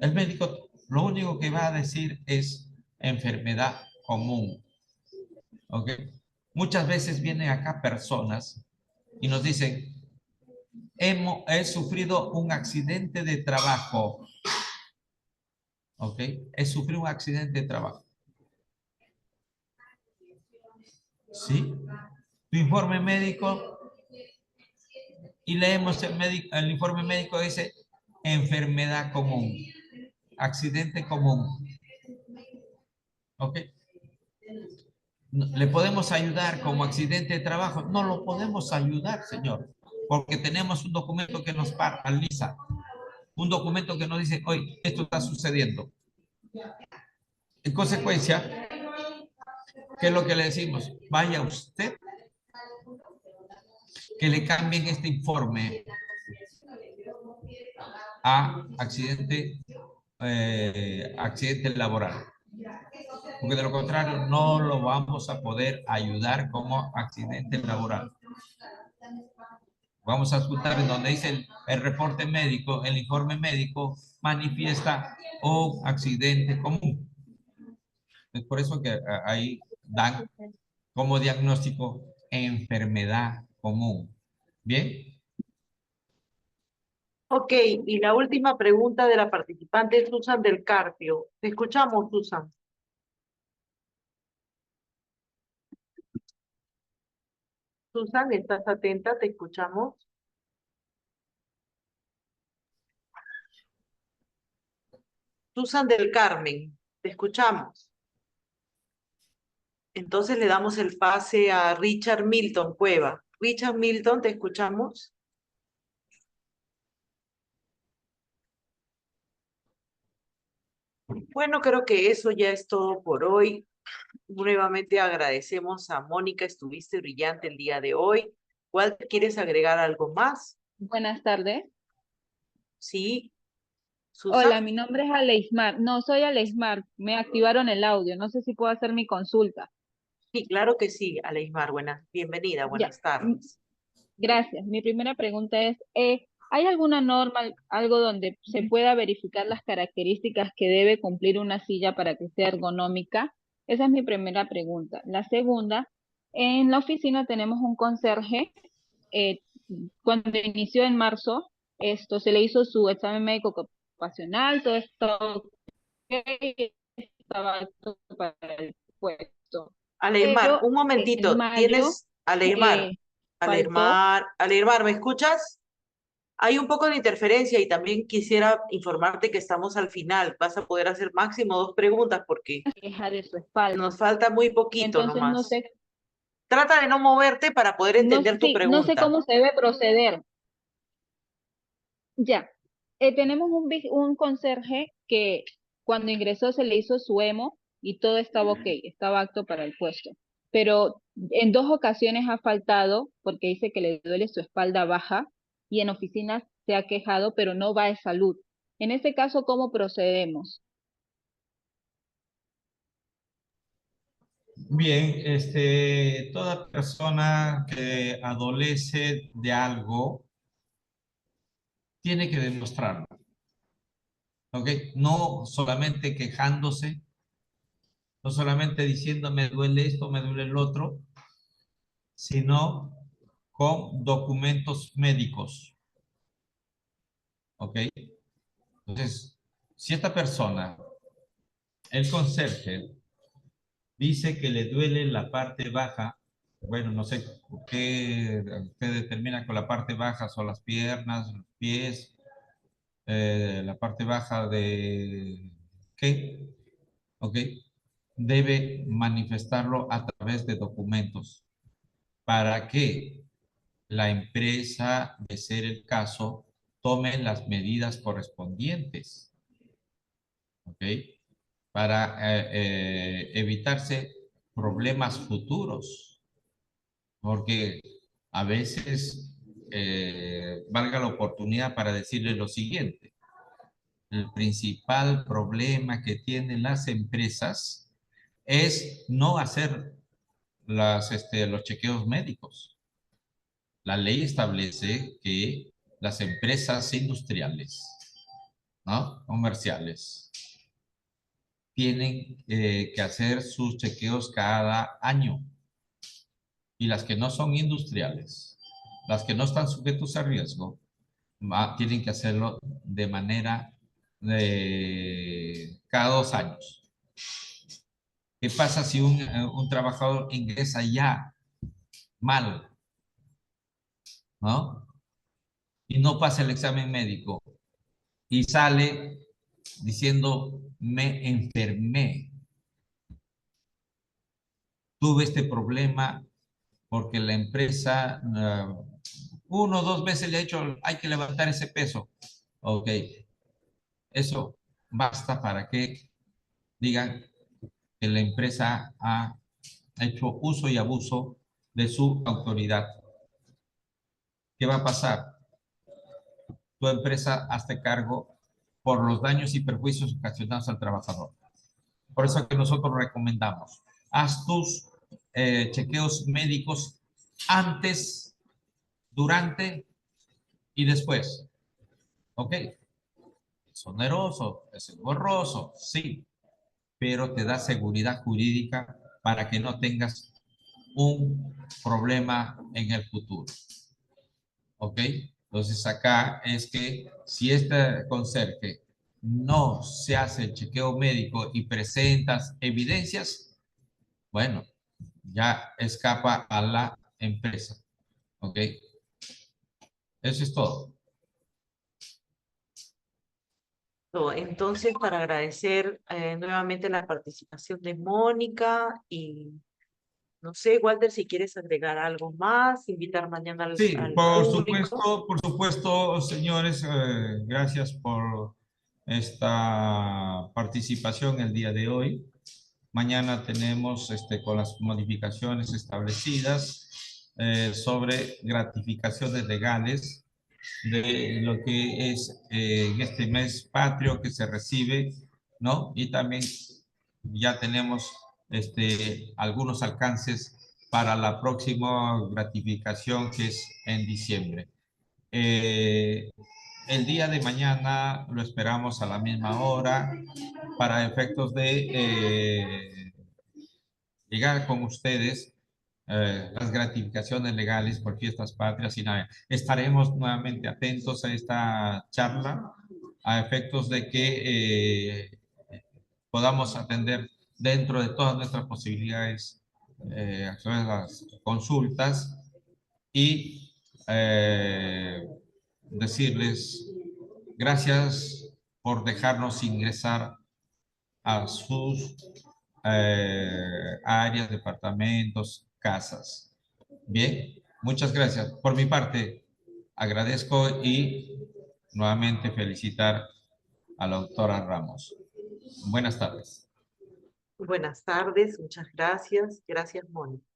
El médico lo único que va a decir es enfermedad común. ¿Ok? Muchas veces vienen acá personas y nos dicen, he sufrido un accidente de trabajo. ¿Ok? He sufrido un accidente de trabajo. ¿Sí? Tu informe médico, y leemos el informe médico, dice enfermedad común, accidente común. ¿Ok? ¿Le podemos ayudar como accidente de trabajo? No lo podemos ayudar, señor, porque tenemos un documento que nos paraliza, un documento que nos dice, oye, esto está sucediendo. En consecuencia, ¿qué es lo que le decimos? Vaya usted, que le cambien este informe a accidente laboral. Porque de lo contrario no lo vamos a poder ayudar como accidente laboral. Vamos a escuchar en donde dice el reporte médico, el informe médico manifiesta un accidente común. Es por eso que ahí dan como diagnóstico enfermedad común. ¿Bien? Ok, y la última pregunta de la participante es Susan del Carpio. Te escuchamos, Susan. Susan, ¿estás atenta? Te escuchamos. Susan del Carmen, te escuchamos. Entonces le damos el pase a Richard Milton Cueva. Richard Milton, te escuchamos. Bueno, creo que eso ya es todo por hoy. Nuevamente agradecemos a Mónica, estuviste brillante el día de hoy. Walter, ¿quieres agregar algo más? Buenas tardes. Sí. Susan. Hola, mi nombre es Aleismar. No, soy Aleismar. Me activaron el audio. No sé si puedo hacer mi consulta. Sí, claro que sí, Aleismar. Bienvenida, buenas tardes. Gracias. Mi primera pregunta es, ¿hay alguna norma, algo donde se pueda verificar las características que debe cumplir una silla para que sea ergonómica? Esa es mi primera pregunta. La segunda, en la oficina tenemos un conserje. Cuando inició en marzo, se le hizo su examen médico ocupacional, todo esto estaba apto para el puesto. Aleimar, Pero un momentito, en mayo tienes, Aleimar, faltó. Aleimar, ¿me escuchas? Hay un poco de interferencia y también quisiera informarte que estamos al final. Vas a poder hacer máximo 2 preguntas porque Queja de su espalda. nos falta muy poquito Entonces nomás. no sé. Trata de no moverte para poder entender tu pregunta. No sé cómo se debe proceder. Ya. Tenemos un conserje que cuando ingresó se le hizo su hemo y todo estaba ok, estaba apto para el puesto. Pero en 2 ocasiones ha faltado porque dice que le duele su espalda baja y en oficinas se ha quejado, pero no va de salud. En este caso, ¿cómo procedemos? Bien, toda persona que adolece de algo tiene que demostrarlo. ¿Ok? No solamente quejándose, no solamente diciendo me duele esto, me duele el otro, sino con documentos médicos. ¿Ok? Entonces, si esta persona, el conserje, dice que le duele la parte baja, bueno, no sé qué usted determina con la parte baja, son las piernas, los pies, la parte baja de ¿qué? ¿Ok? Debe manifestarlo a través de documentos para que la empresa, de ser el caso, tome las medidas correspondientes. ¿Ok? Para evitarse problemas futuros. Porque a veces valga la oportunidad para decirle lo siguiente. El principal problema que tienen las empresas es no hacer los chequeos médicos. La ley establece que las empresas industriales, ¿no?, comerciales, tienen que hacer sus chequeos cada año. y las que no son industriales, las que no están sujetos a riesgo, tienen que hacerlo de manera de cada 2 años. ¿Qué pasa si un trabajador ingresa ya mal, ¿no? Y no pasa el examen médico y sale diciendo, me enfermé. Tuve este problema porque la empresa 1 o 2 veces le ha dicho, hay que levantar ese peso. Ok, eso basta para que digan que la empresa ha hecho uso y abuso de su autoridad. ¿Qué va a pasar? Tu empresa hazte cargo por los daños y perjuicios ocasionados al trabajador. Por eso es que nosotros recomendamos, haz tus chequeos médicos antes, durante y después. ¿Ok? Es oneroso, es engorroso, sí, pero te da seguridad jurídica para que no tengas un problema en el futuro. ¿Ok? Entonces acá es que si este conserje no se hace el chequeo médico y presentas evidencias, bueno, ya escapa a la empresa. ¿Ok? Eso es todo. Entonces, para agradecer nuevamente la participación de Mónica y no sé, Walter, si quieres agregar algo más, invitar mañana al Sí, público. por supuesto, señores, gracias por esta participación el día de hoy. Mañana tenemos con las modificaciones establecidas sobre gratificaciones legales de lo que es en este mes patrio que se recibe, ¿no? Y también ya tenemos algunos alcances para la próxima gratificación que es en diciembre. El día de mañana lo esperamos a la misma hora para efectos de llegar con ustedes las gratificaciones legales por fiestas patrias y nada. Estaremos nuevamente atentos a esta charla a efectos de que podamos atender dentro de todas nuestras posibilidades las consultas y decirles gracias por dejarnos ingresar a sus áreas, departamentos, casas. Bien, muchas gracias. Por mi parte, agradezco y nuevamente felicitar a la doctora Ramos. Buenas tardes. Buenas tardes, muchas gracias. Gracias, Mónica.